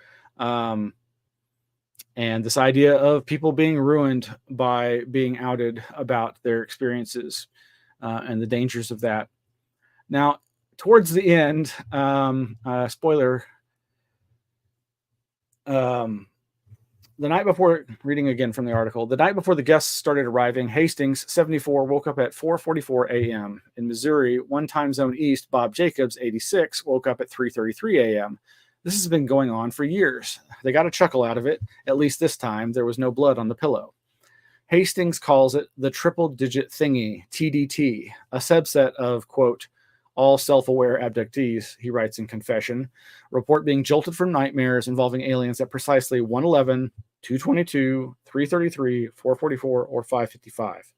and this idea of people being ruined by being outed about their experiences, and the dangers of that. Now, towards the end, spoiler, the night before, reading again from the article, the night before the guests started arriving, Hastings, 74, woke up at 4:44 a.m. In Missouri, one time zone east, Bob Jacobs, 86, woke up at 3:33 a.m. This has been going on for years. They got a chuckle out of it. At least this time, there was no blood on the pillow. Hastings calls it the triple-digit thingy, TDT, a subset of, quote, all self-aware abductees, he writes in Confession, report being jolted from nightmares involving aliens at precisely 111, 222, 333, 444, or 555.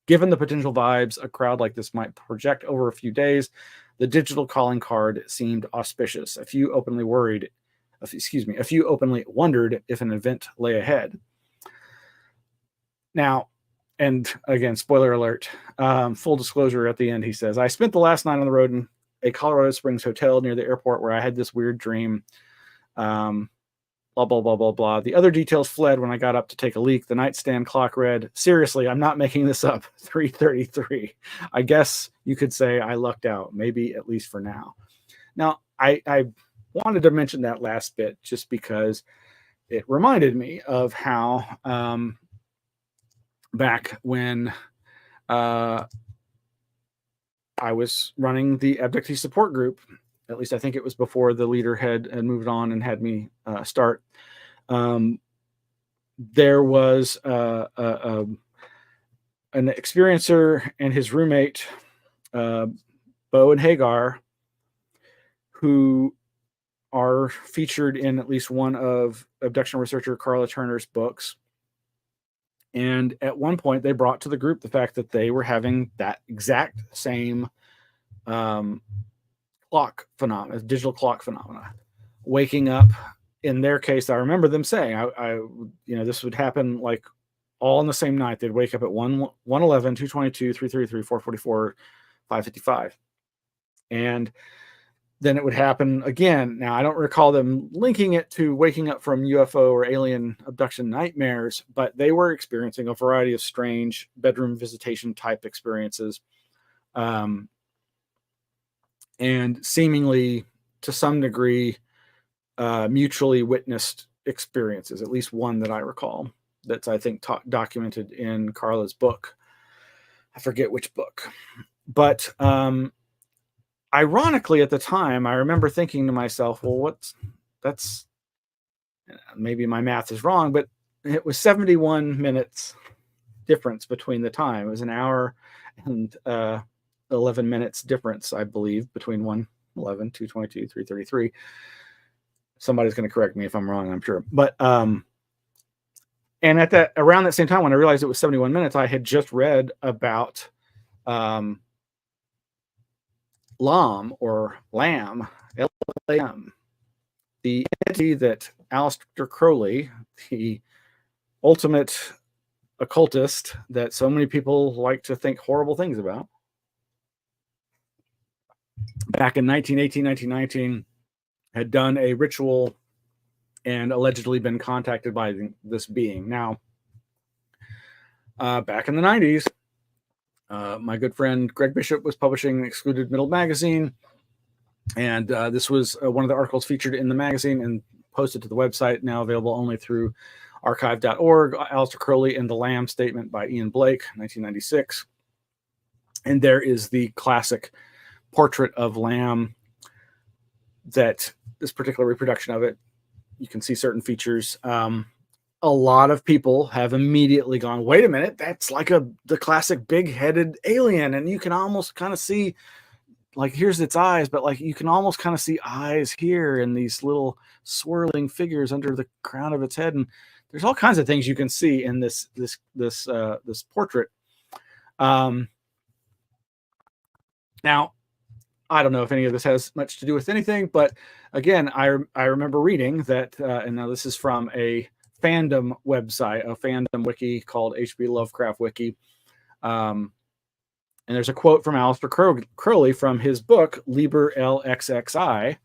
Given the potential vibes a crowd like this might project over a few days, the digital calling card seemed auspicious. A few openly wondered if an event lay ahead. Now, and again, spoiler alert, full disclosure at the end, he says, I spent the last night on the road and a Colorado Springs hotel near the airport where I had this weird dream. Blah, blah, blah, blah, blah. The other details fled when I got up to take a leak. The nightstand clock read, seriously, I'm not making this up, 3:33. I guess you could say I lucked out, maybe at least for now. Now, I wanted to mention that last bit just because it reminded me of how back when I was running the abductee support group, at least I think it was before the leader had moved on and had me start. There was an experiencer and his roommate, Bo and Hagar, who are featured in at least one of abduction researcher Carla Turner's books. And at one point, they brought to the group the fact that they were having that exact same clock phenomena, digital clock phenomena, waking up. In their case, I remember them saying, this would happen like all in the same night. They'd wake up at 1:11, 2:22, 3:33, 4:44, 5:55. And then it would happen again. Now, I don't recall them linking it to waking up from UFO or alien abduction nightmares, but they were experiencing a variety of strange bedroom visitation type experiences. And seemingly, to some degree, mutually witnessed experiences, at least one that I recall, that's, I think, documented in Carla's book. I forget which book. But ironically, at the time, I remember thinking to myself, well, that's maybe my math is wrong, but it was 71 minutes difference between the time. It was an hour and 11 minutes difference, I believe, between 1:11, 2:22, 3:33. Somebody's going to correct me if I'm wrong, I'm sure. But and at around that same time, when I realized it was 71 minutes, I had just read about LAM, or LAM, L-A-M, the entity that Aleister Crowley, the ultimate occultist that so many people like to think horrible things about, back in 1918, 1919, had done a ritual and allegedly been contacted by this being. Now, back in the 90s, my good friend Greg Bishop was publishing Excluded Middle magazine, and this was one of the articles featured in the magazine and posted to the website, now available only through archive.org. Aleister Crowley and the Lamb Statement by Ian Blake, 1996. And there is the classic portrait of Lamb, that this particular reproduction of it, you can see certain features. A lot of people have immediately gone, wait a minute, that's like the classic big-headed alien, and you can almost kind of see, like, here's its eyes, but like you can almost kind of see eyes here and these little swirling figures under the crown of its head, and there's all kinds of things you can see in this portrait. Now, I don't know if any of this has much to do with anything, but again, I remember reading that, and now this is from a fandom website, a fandom wiki called H.P. Lovecraft Wiki. And there's a quote from Aleister Crowley from his book, Liber LXXI,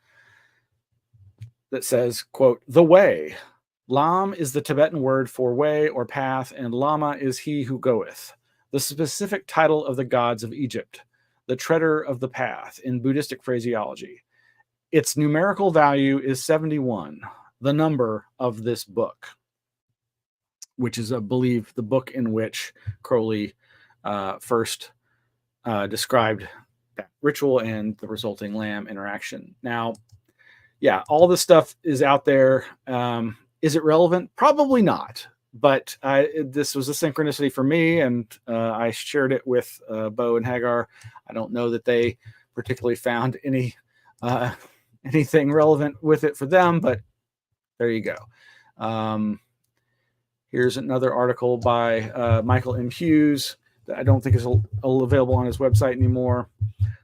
that says, quote, "The Way. Lam is the Tibetan word for way or path, and Lama is he who goeth, the specific title of the gods of Egypt, the treader of the path in Buddhistic phraseology. Its numerical value is 71, the number of this book," which is, I believe, the book in which Crowley first described that ritual and the resulting Lamb interaction. Now, yeah, all this stuff is out there. Is it relevant? Probably not. But this was a synchronicity for me, and I shared it with Bo and Hagar. I don't know that they particularly found anything relevant with it for them, but there you go. Here's another article by Michael M. Hughes that I don't think is available on his website anymore.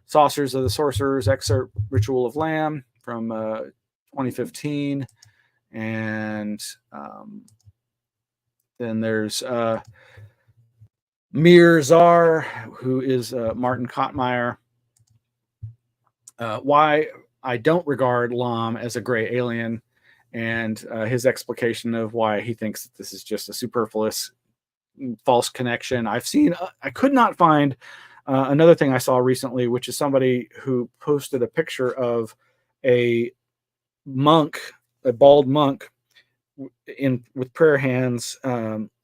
Saucers of the Sorcerers, excerpt Ritual of Lamb from 2015. And then there's Mir Zar, who is Martin Kottmeyer. why I don't regard Lom as a gray alien, and his explication of why he thinks that this is just a superfluous false connection. I could not find another thing I saw recently, which is somebody who posted a picture of a monk, a bald monk, with prayer hands,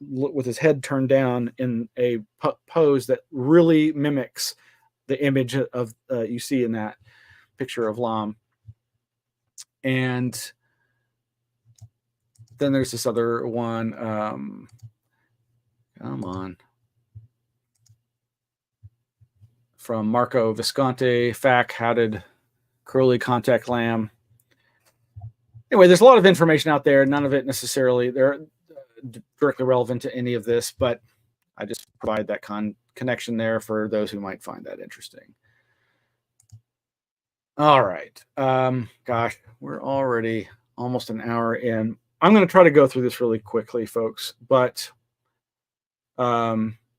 with his head turned down in a pose that really mimics the image of you see in that picture of Lom. And then there's this other one. Come on. From Marco Visconti, FAQ, how did Crowley contact Lamb? Anyway, there's a lot of information out there. None of it necessarily they're directly relevant to any of this, but I just provide that connection there for those who might find that interesting. All right. Gosh, we're already almost an hour in. I'm going to try to go through this really quickly, folks, but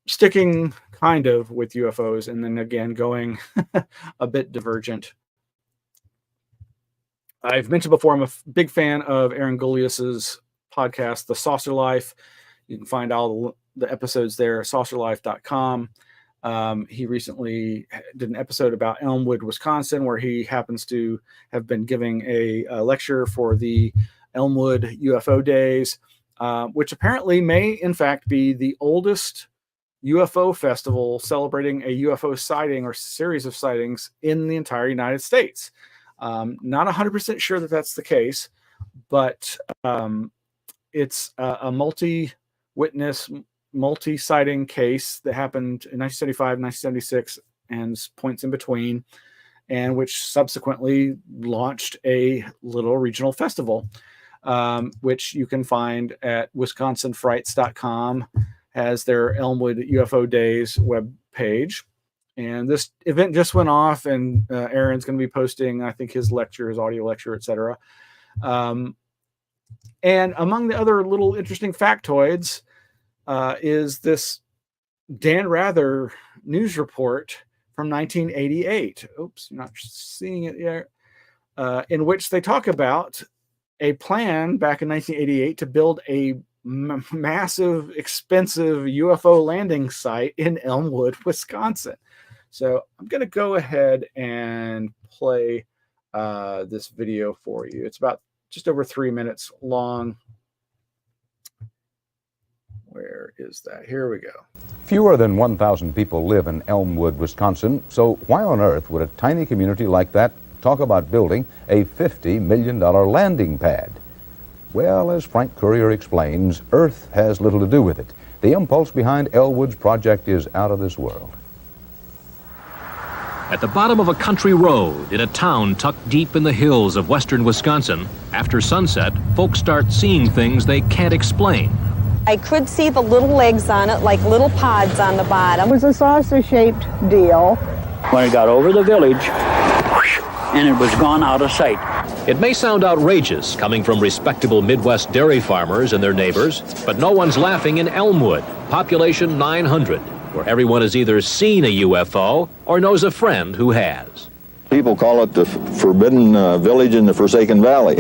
sticking kind of with UFOs and then again going a bit divergent. I've mentioned before, I'm a big fan of Aaron Gullius's podcast, The Saucer Life. You can find all the episodes there, saucerlife.com. He recently did an episode about Elmwood, Wisconsin, where he happens to have been giving a lecture for the Elmwood UFO Days, which apparently may, in fact, be the oldest UFO festival celebrating a UFO sighting or series of sightings in the entire United States. Not 100% sure that that's the case, but it's a multi-witness, multi-sighting case that happened in 1975, 1976, and points in between, and which subsequently launched a little regional festival, which you can find at wisconsinfrights.com, has their Elmwood UFO Days web page. And this event just went off, and Aaron's going to be posting, I think, his lecture, his audio lecture, etc. And among the other little interesting factoids is this Dan Rather news report from 1988. Oops, you're not seeing it yet. In which they talk about a plan back in 1988 to build a massive, expensive UFO landing site in Elmwood, Wisconsin. So I'm going to go ahead and play this video for you. It's about just over 3 minutes long. Where is that? Here we go. Fewer than 1,000 people live in Elmwood, Wisconsin, so why on earth would a tiny community like that talk about building a $50 million landing pad? Well, as Frank Courier explains, Earth has little to do with it. The impulse behind Elmwood's project is out of this world. At the bottom of a country road in a town tucked deep in the hills of western Wisconsin, after sunset, folks start seeing things they can't explain. I could see the little legs on it, like little pods on the bottom. It was a saucer-shaped deal. When it got over the village, and it was gone out of sight. It may sound outrageous coming from respectable Midwest dairy farmers and their neighbors, but no one's laughing in Elmwood, population 900, where everyone has either seen a UFO or knows a friend who has. People call it the forbidden village in the Forsaken Valley.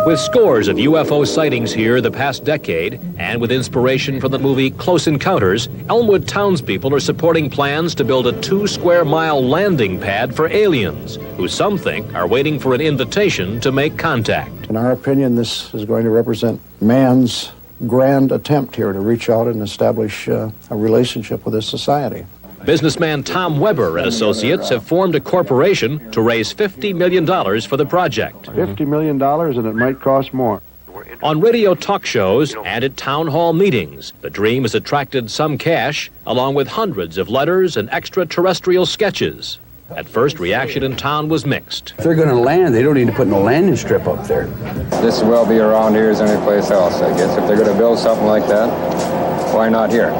With scores of UFO sightings here the past decade, and with inspiration from the movie Close Encounters, Elmwood townspeople are supporting plans to build a 2-square-mile landing pad for aliens, who some think are waiting for an invitation to make contact. In our opinion, this is going to represent man's grand attempt here to reach out and establish a relationship with this society. Businessman Tom Weber and Associates have formed a corporation to raise $50 million for the project. $50 million, and it might cost more. On radio talk shows and at town hall meetings, the dream has attracted some cash, along with hundreds of letters and extraterrestrial sketches. At first, reaction in town was mixed. If they're going to land, they don't need to put no landing strip up there. This will be around here as any place else, I guess. If they're going to build something like that, why not here?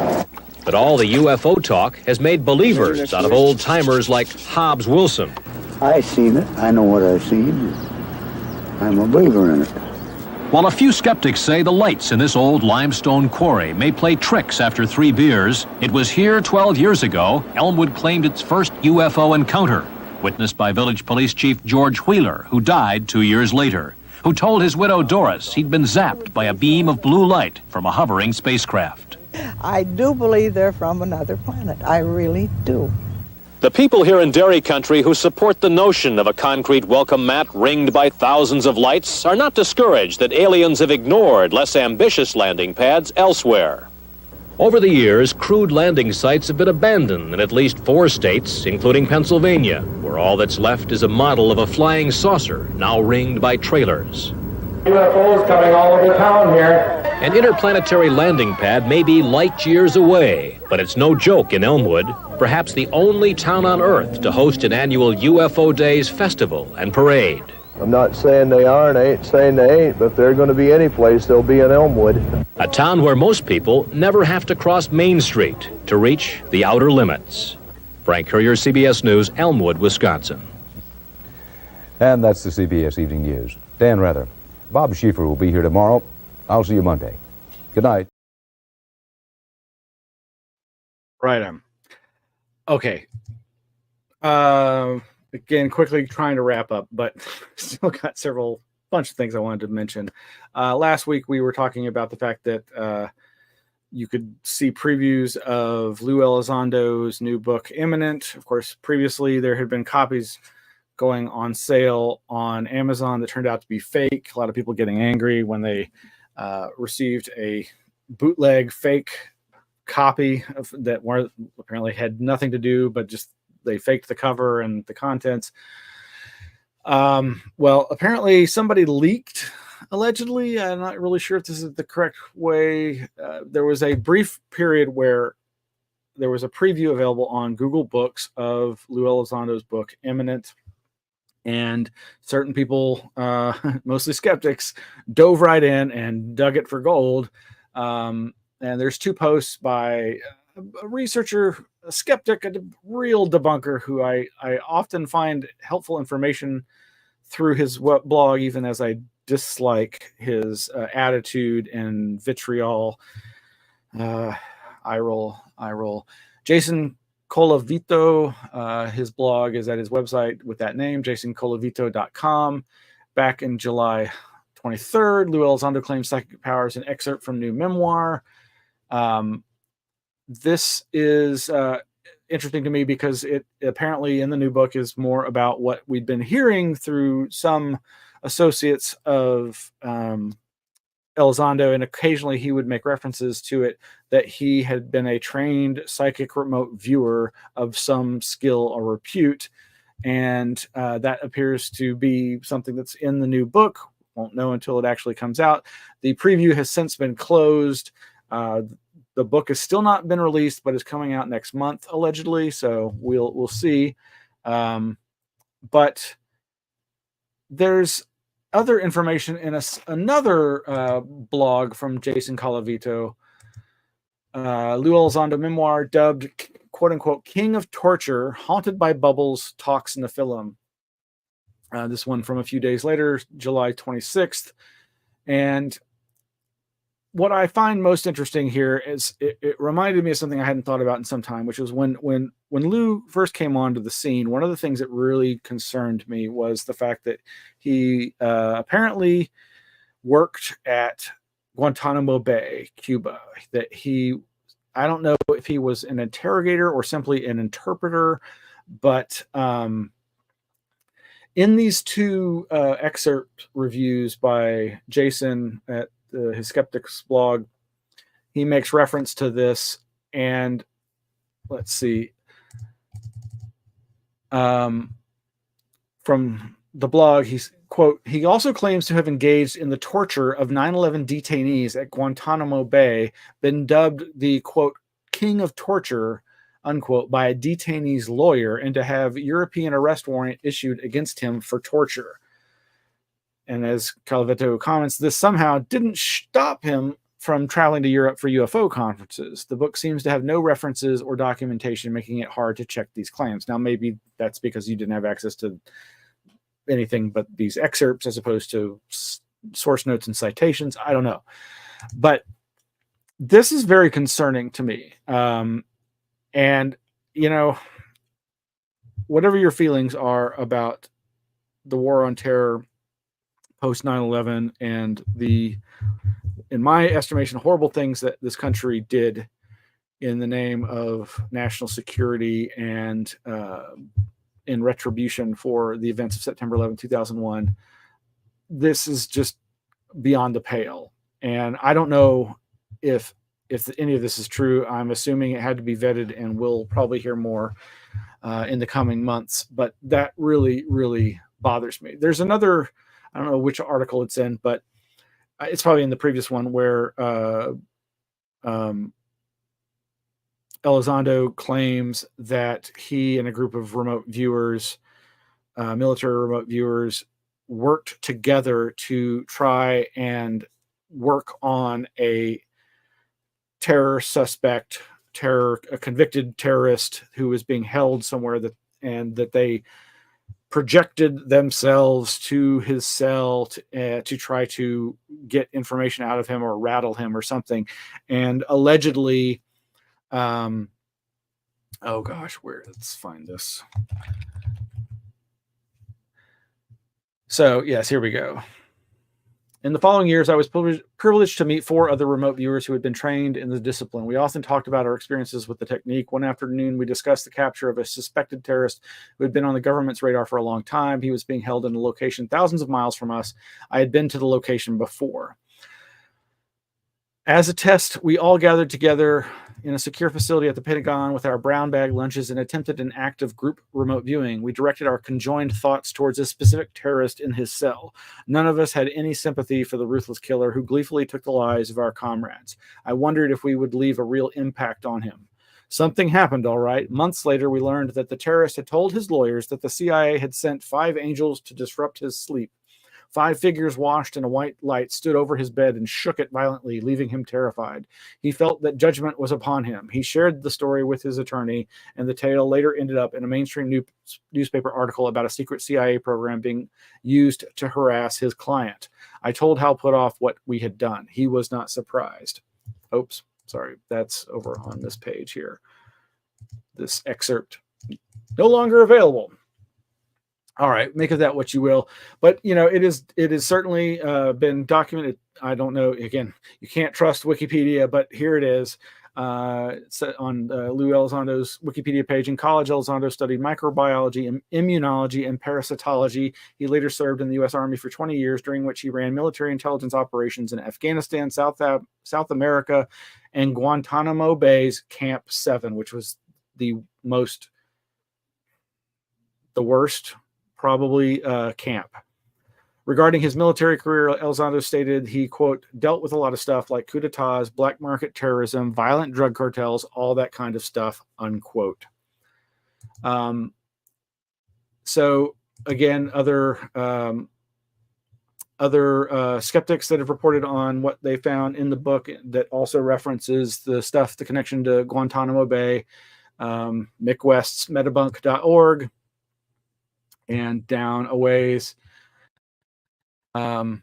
But all the UFO talk has made believers out of old-timers like Hobbs Wilson. I seen it. I know what I've seen. I'm a believer in it. While a few skeptics say the lights in this old limestone quarry may play tricks after 3 beers, it was here 12 years ago Elmwood claimed its first UFO encounter, witnessed by Village Police Chief George Wheeler, who died 2 years later, who told his widow Doris he'd been zapped by a beam of blue light from a hovering spacecraft. I do believe they're from another planet. I really do. The people here in Dairy Country who support the notion of a concrete welcome mat ringed by thousands of lights are not discouraged that aliens have ignored less ambitious landing pads elsewhere. Over the years, crude landing sites have been abandoned in at least 4 states, including Pennsylvania, where all that's left is a model of a flying saucer now ringed by trailers. UFOs coming all over town here. An interplanetary landing pad may be light years away, but it's no joke in Elmwood, perhaps the only town on Earth to host an annual UFO Days festival and parade. I'm not saying they are and I ain't saying they ain't, but if they're going to be any place, they'll be in Elmwood. A town where most people never have to cross Main Street to reach the outer limits. Frank Courier, CBS News, Elmwood, Wisconsin. And that's the CBS Evening News. Dan Rather. Bob Schieffer will be here tomorrow. I'll see you Monday. Good night. Right. Okay. Again, quickly trying to wrap up, but still got bunch of things I wanted to mention. Last week we were talking about the fact that you could see previews of Lou Elizondo's new book, Imminent. Of course, previously there had been copies going on sale on Amazon that turned out to be fake. A lot of people getting angry when they received a bootleg fake copy that apparently had nothing to do, but just they faked the cover and the contents. Well, apparently somebody leaked, allegedly. I'm not really sure if this is the correct way. There was a brief period where there was a preview available on Google Books of Lou Elizondo's book, Imminent. And certain people, mostly skeptics, dove right in and dug it for gold. And there's 2 posts by a researcher, a skeptic, a real debunker who I often find helpful information through his blog, even as I dislike his attitude and vitriol. I roll. Jason Colavito, his blog is at his website with that name, jasoncolavito.com. Back in July 23rd, Lou Elizondo claims psychic powers, an excerpt from new memoir. This is interesting to me because it apparently in the new book is more about what we'd been hearing through some associates of Elizondo, and occasionally he would make references to it, that he had been a trained psychic remote viewer of some skill or repute. And that appears to be something that's in the new book. Won't know until it actually comes out. The preview has since been closed. The book has still not been released, but is coming out next month, allegedly. So we'll see. But there's other information in another blog from Jason Colavito. Lou Elizondo memoir dubbed, quote unquote, King of Torture, Haunted by Bubbles, Talks Nephilim. This one from a few days later, July 26th. And what I find most interesting here is it reminded me of something I hadn't thought about in some time, which was when Lou first came onto the scene, one of the things that really concerned me was the fact that he apparently worked at Guantanamo Bay, Cuba. That I don't know if he was an interrogator or simply an interpreter, but in these 2 excerpt reviews by Jason at his Skeptics blog, he makes reference to this. And let's see, from the blog, he's, quote, he also claims to have engaged in the torture of 9/11 detainees at Guantanamo Bay, been dubbed the, quote, King of Torture, unquote, by a detainee's lawyer, and to have European arrest warrant issued against him for torture. And as Colavito comments, this somehow didn't stop him from traveling to Europe for UFO conferences. The book seems to have no references or documentation, making it hard to check these claims. Now, maybe that's because you didn't have access to anything but these excerpts as opposed to source notes and citations. I don't know. But this is very concerning to me. And, you know, whatever your feelings are about the war on terror post 9/11 and the, in my estimation, horrible things that this country did in the name of national security and in retribution for the events of September 11, 2001, this is just beyond the pale. And I don't know if any of this is true. I'm assuming it had to be vetted, and we'll probably hear more in the coming months. But that really, really bothers me. There's another, I don't know which article it's in, but it's probably in the previous one, where Elizondo claims that he and a group of remote viewers, military remote viewers, worked together to try and work on a terror suspect, a convicted terrorist who was being held somewhere, and that they projected themselves to his cell to try to get information out of him or rattle him or something. And allegedly, oh gosh, let's find this. So yes, here we go. In the following years, I was privileged to meet 4 other remote viewers who had been trained in the discipline. We often talked about our experiences with the technique. One afternoon, we discussed the capture of a suspected terrorist who had been on the government's radar for a long time. He was being held in a location thousands of miles from us. I had been to the location before. As a test, we all gathered together in a secure facility at the Pentagon with our brown bag lunches and attempted an active group remote viewing. We directed our conjoined thoughts towards a specific terrorist in his cell. None of us had any sympathy for the ruthless killer who gleefully took the lives of our comrades. I wondered if we would leave a real impact on him. Something happened, all right. Months later, we learned that the terrorist had told his lawyers that the CIA had sent 5 angels to disrupt his sleep. 5 figures washed in a white light stood over his bed and shook it violently, leaving him terrified. He felt that judgment was upon him. He shared the story with his attorney, and the tale later ended up in a mainstream newspaper article about a secret CIA program being used to harass his client. I told Hal Puthoff what we had done. He was not surprised. Oops, sorry, that's over on this page here. This excerpt, no longer available. All right, make of that what you will. But, you know, it is certainly been documented. I don't know. Again, you can't trust Wikipedia, but here it is. It's on Lou Elizondo's Wikipedia page. In college, Elizondo studied microbiology, immunology, and parasitology. He later served in the U.S. Army for 20 years, during which he ran military intelligence operations in Afghanistan, South America, and Guantanamo Bay's Camp 7, which was the worst probably camp. Regarding his military career, Elizondo stated he, quote, dealt with a lot of stuff like coup d'etats, black market terrorism, violent drug cartels, all that kind of stuff, unquote. So again, other skeptics that have reported on what they found in the book that also references the connection to Guantanamo Bay, Mick West's metabunk.org, and down a ways. There's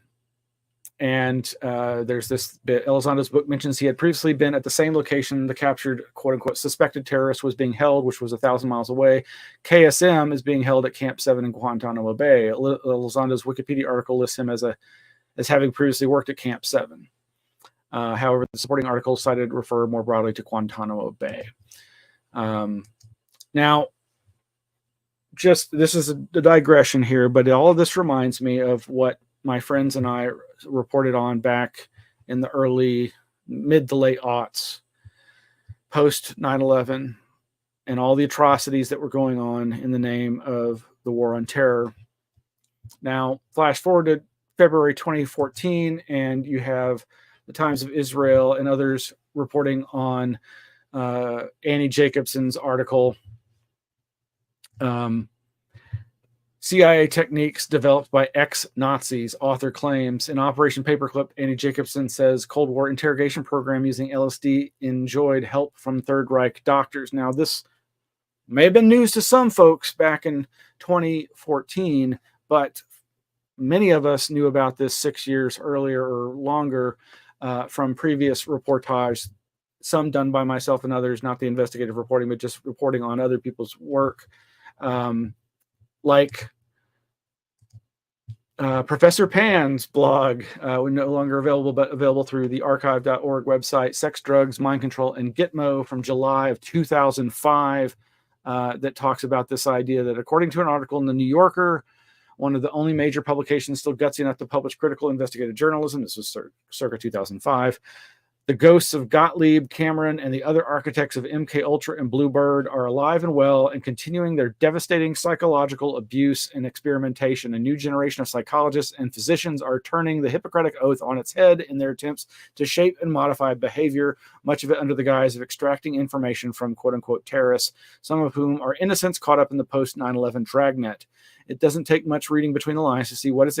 this bit. Elizondo's book mentions he had previously been at the same location the captured, quote-unquote, suspected terrorist was being held, which was 1,000 miles away. KSM is being held at Camp 7 in Guantanamo Bay. Elizondo's Wikipedia article lists him as having previously worked at Camp 7. However, the supporting articles cited refer more broadly to Guantanamo Bay. Now, this is a digression here, but all of this reminds me of what my friends and I reported on back in the mid to late aughts, post 9/11, and all the atrocities that were going on in the name of the war on terror. Now, flash forward to February 2014, and you have the Times of Israel and others reporting on Annie Jacobson's article, CIA techniques developed by ex-Nazis, author claims. In Operation Paperclip, Annie Jacobson says Cold War interrogation program using LSD enjoyed help from Third Reich doctors. Now, this may have been news to some folks back in 2014, but many of us knew about this 6 years earlier or longer from previous reportage, some done by myself and others, not the investigative reporting, but just reporting on other people's work. Like Professor Pan's blog, no longer available, but available through the archive.org website, Sex, Drugs, Mind Control, and Gitmo from July of 2005, that talks about this idea that according to an article in the New Yorker, one of the only major publications still gutsy enough to publish critical investigative journalism, this was circa 2005, the ghosts of Gottlieb, Cameron, and the other architects of MK Ultra and Bluebird are alive and well and continuing their devastating psychological abuse and experimentation. A new generation of psychologists and physicians are turning the Hippocratic Oath on its head in their attempts to shape and modify behavior, much of it under the guise of extracting information from quote-unquote terrorists, some of whom are innocents caught up in the post-9/11 dragnet. It doesn't take much reading between the lines to see what is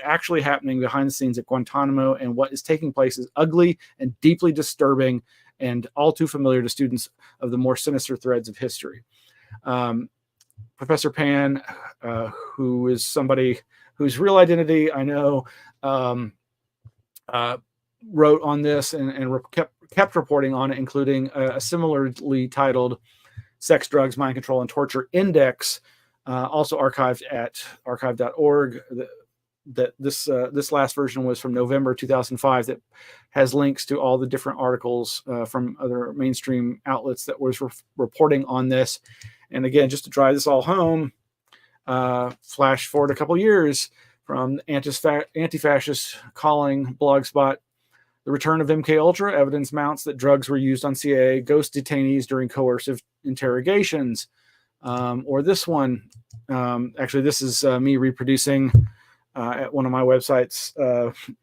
actually happening behind the scenes at Guantanamo, and what is taking place is ugly and deeply disturbing and all too familiar to students of the more sinister threads of history. Professor Pan, who is somebody whose real identity I know, wrote on this and kept reporting on it, including a similarly titled Sex, Drugs, Mind Control, and Torture Index, also archived at archive.org. This last version was from November 2005 that has links to all the different articles from other mainstream outlets that was reporting on this. And again, just to drive this all home, flash forward a couple years from anti-fascist calling blogspot, the return of MK Ultra, evidence mounts that drugs were used on CIA ghost detainees during coercive interrogations. Or this one, actually, this is me reproducing at one of my websites,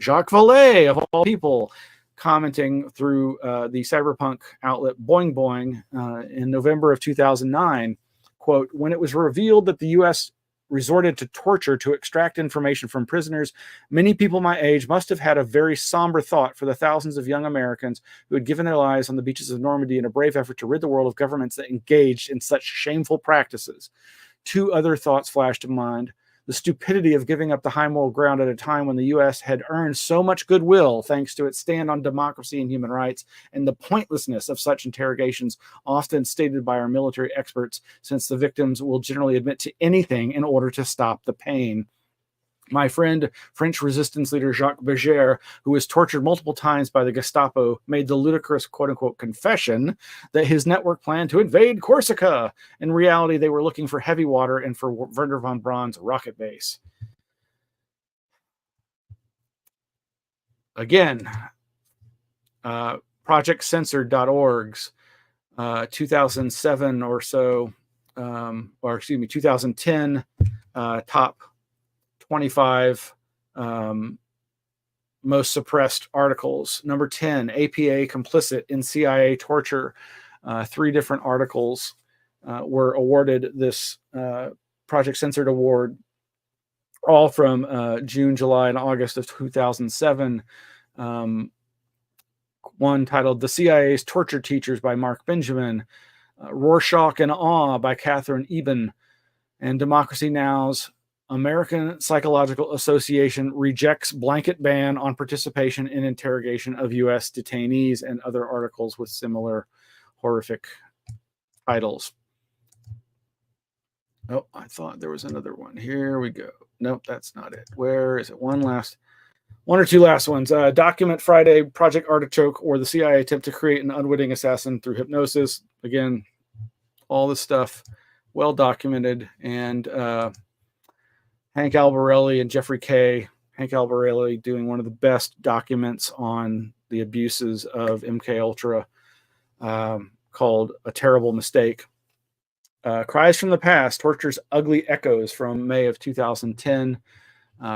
Jacques Vallée, of all people, commenting through the cyberpunk outlet Boing Boing in November of 2009, quote, when it was revealed that the U.S. resorted to torture to extract information from prisoners, many people my age must have had a very somber thought for the thousands of young Americans who had given their lives on the beaches of Normandy in a brave effort to rid the world of governments that engaged in such shameful practices. Two other thoughts flashed to mind. The stupidity of giving up the high moral ground at a time when the U.S. had earned so much goodwill thanks to its stand on democracy and human rights, and the pointlessness of such interrogations, often stated by our military experts, since the victims will generally admit to anything in order to stop the pain. My friend, French resistance leader Jacques Berger, who was tortured multiple times by the Gestapo, made the ludicrous quote-unquote confession that his network planned to invade Corsica. In reality, they were looking for heavy water and for Wernher von Braun's rocket base. Again, projectcensored.org's 2007 or so, 2010 top 25 most suppressed articles. Number 10, APA complicit in CIA torture. 3 different articles were awarded this Project Censored Award, all from June, July, and August of 2007. One titled The CIA's Torture Teachers by Mark Benjamin, Rorschach and Awe by Catherine Eben, and Democracy Now's American Psychological Association rejects blanket ban on participation in interrogation of U.S. detainees, and other articles with similar horrific titles. Oh, I thought there was another one. Here we go. Nope, that's not it. Where is it? One or two last ones. Document Friday, Project Artichoke, or the CIA attempt to create an unwitting assassin through hypnosis. Again, all this stuff well documented, and Hank Albarelli and Jeffrey Kay. Hank Albarelli doing one of the best documents on the abuses of MK Ultra, called A Terrible Mistake. Cries from the Past, Torture's Ugly Echoes from May of 2010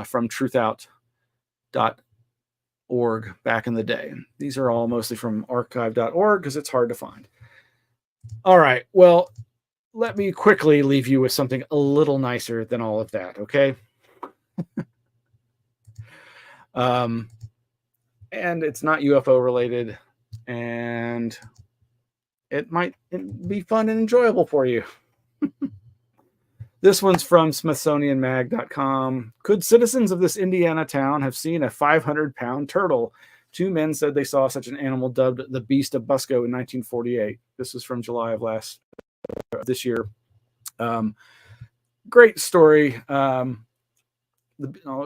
from truthout.org back in the day. These are all mostly from archive.org because it's hard to find. All right, well, let me quickly leave you with something a little nicer than all of that, okay? And it's not UFO related, and it might be fun and enjoyable for you. This one's from SmithsonianMag.com. Could citizens of this Indiana town have seen a 500-pound turtle? 2 men said they saw such an animal dubbed the Beast of Busco in 1948. This is from July of this year. Great story. I'll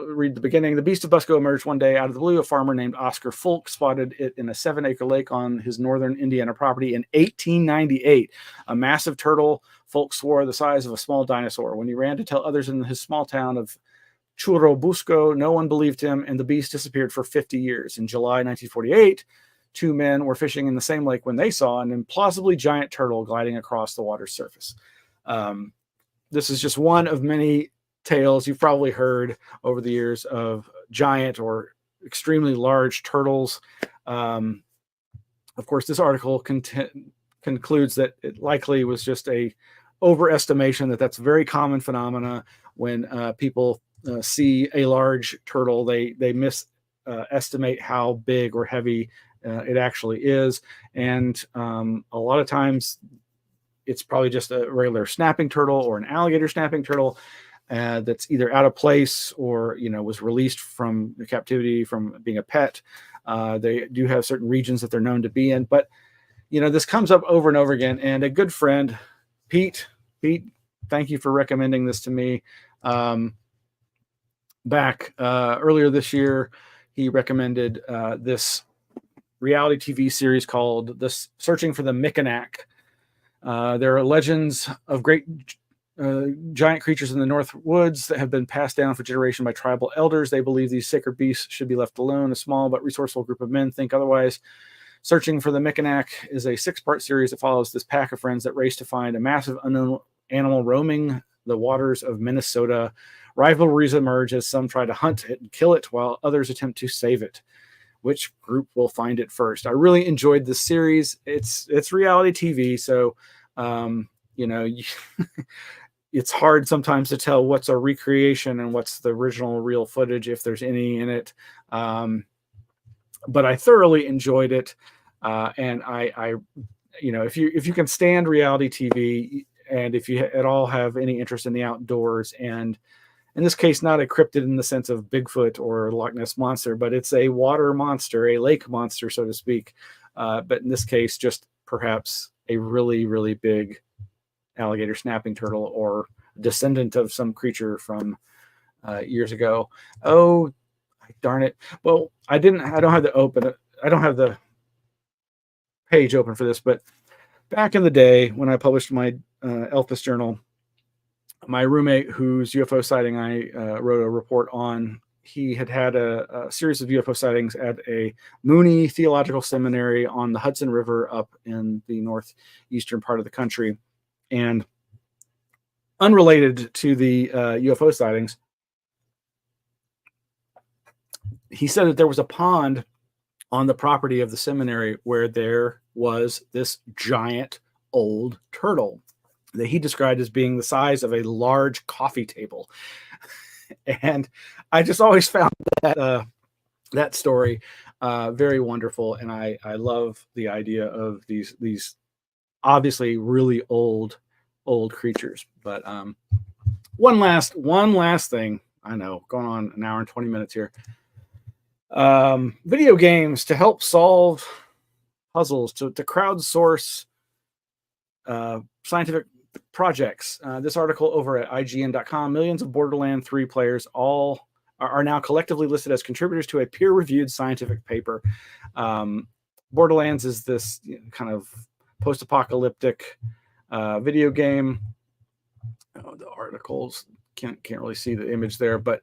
read the beginning. The Beast of Busco emerged one day out of the blue. A farmer named Oscar Folk spotted it in a 7-acre lake on his northern Indiana property in 1898. A massive turtle, Folk swore, the size of a small dinosaur. When he ran to tell others in his small town of Churubusco, no one believed him, and the beast disappeared for 50 years. In July 1948, 2 men were fishing in the same lake when they saw an implausibly giant turtle gliding across the water's surface. This is just one of many tales you've probably heard over the years of giant or extremely large turtles. Of course, this article concludes that it likely was just a overestimation. That's a very common phenomena when people see a large turtle. They estimate how big or heavy it actually is, and a lot of times it's probably just a regular snapping turtle or an alligator snapping turtle that's either out of place or was released from the captivity from being a pet. They do have certain regions that they're known to be in, but this comes up over and over again. And a good friend, Pete, thank you for recommending this to me. Back earlier this year, he recommended this reality TV series called Searching for the Mickenack. There are legends of great giant creatures in the North Woods that have been passed down for generations by tribal elders. They believe these sacred beasts should be left alone. A small but resourceful group of men think otherwise. Searching for the Mickenack is a 6-part series that follows this pack of friends that race to find a massive unknown animal roaming the waters of Minnesota. Rivalries emerge as some try to hunt it and kill it, while others attempt to save it. Which group will find it first? I really enjoyed this series. It's reality TV, so it's hard sometimes to tell what's a recreation and what's the original real footage, if there's any in it. But I thoroughly enjoyed it, and I if you can stand reality TV, and if you at all have any interest in the outdoors, and in this case, not a cryptid in the sense of Bigfoot or Loch Ness Monster, but it's a water monster, a lake monster, so to speak. But in this case, just perhaps a really, really big alligator snapping turtle or descendant of some creature from years ago. Oh, darn it. Well, I don't have the page open for this, but back in the day when I published my Elpis journal, my roommate, whose UFO sighting I wrote a report on, he had a series of UFO sightings at a Mooney Theological Seminary on the Hudson River up in the northeastern part of the country. And unrelated to the UFO sightings, he said that there was a pond on the property of the seminary where there was this giant old turtle that he described as being the size of a large coffee table. And I just always found that story very wonderful. And I love the idea of these obviously really old creatures. But one last thing. I know, going on an hour and 20 minutes here. Video games to help solve puzzles, to crowdsource scientific projects. This article over at IGN.com, millions of Borderlands 3 players are now collectively listed as contributors to a peer-reviewed scientific paper. Borderlands is this kind of post-apocalyptic video game. The articles can't really see the image there, but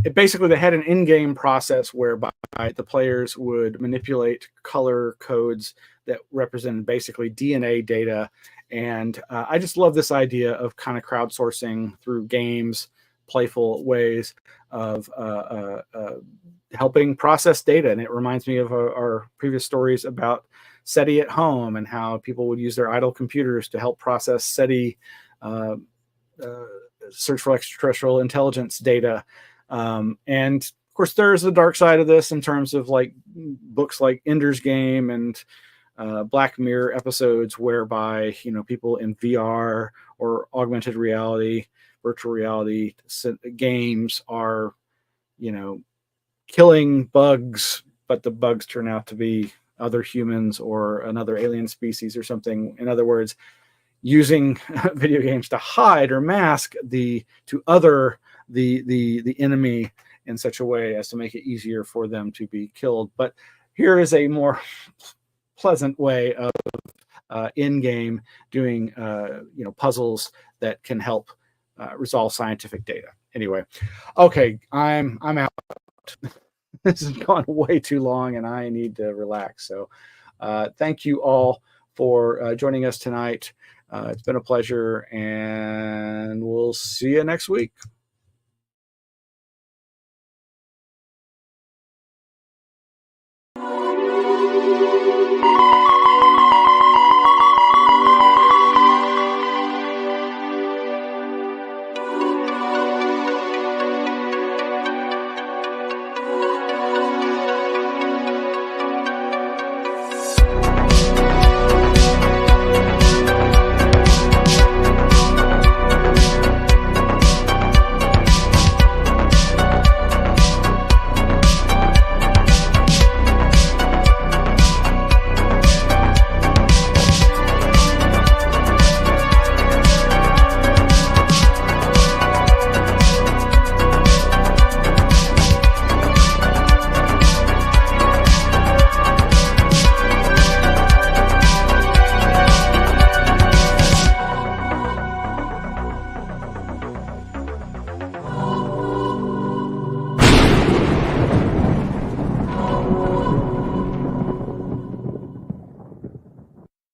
it basically, they had an in-game process whereby the players would manipulate color codes that represented basically DNA data. And I just love this idea of kind of crowdsourcing through games, playful ways of helping process data. And it reminds me of our previous stories about SETI at home and how people would use their idle computers to help process SETI, search for extraterrestrial intelligence data. And of course, there's the dark side of this in terms of like books like Ender's Game and Black Mirror episodes, whereby people in VR or augmented reality, virtual reality games are, killing bugs, but the bugs turn out to be other humans or another alien species or something. In other words, using video games to hide or mask the enemy in such a way as to make it easier for them to be killed. But here is a more pleasant way of in-game doing puzzles that can help resolve scientific data. Anyway, okay, I'm out. This has gone way too long, and I need to relax. So, thank you all for joining us tonight. It's been a pleasure, and we'll see you next week.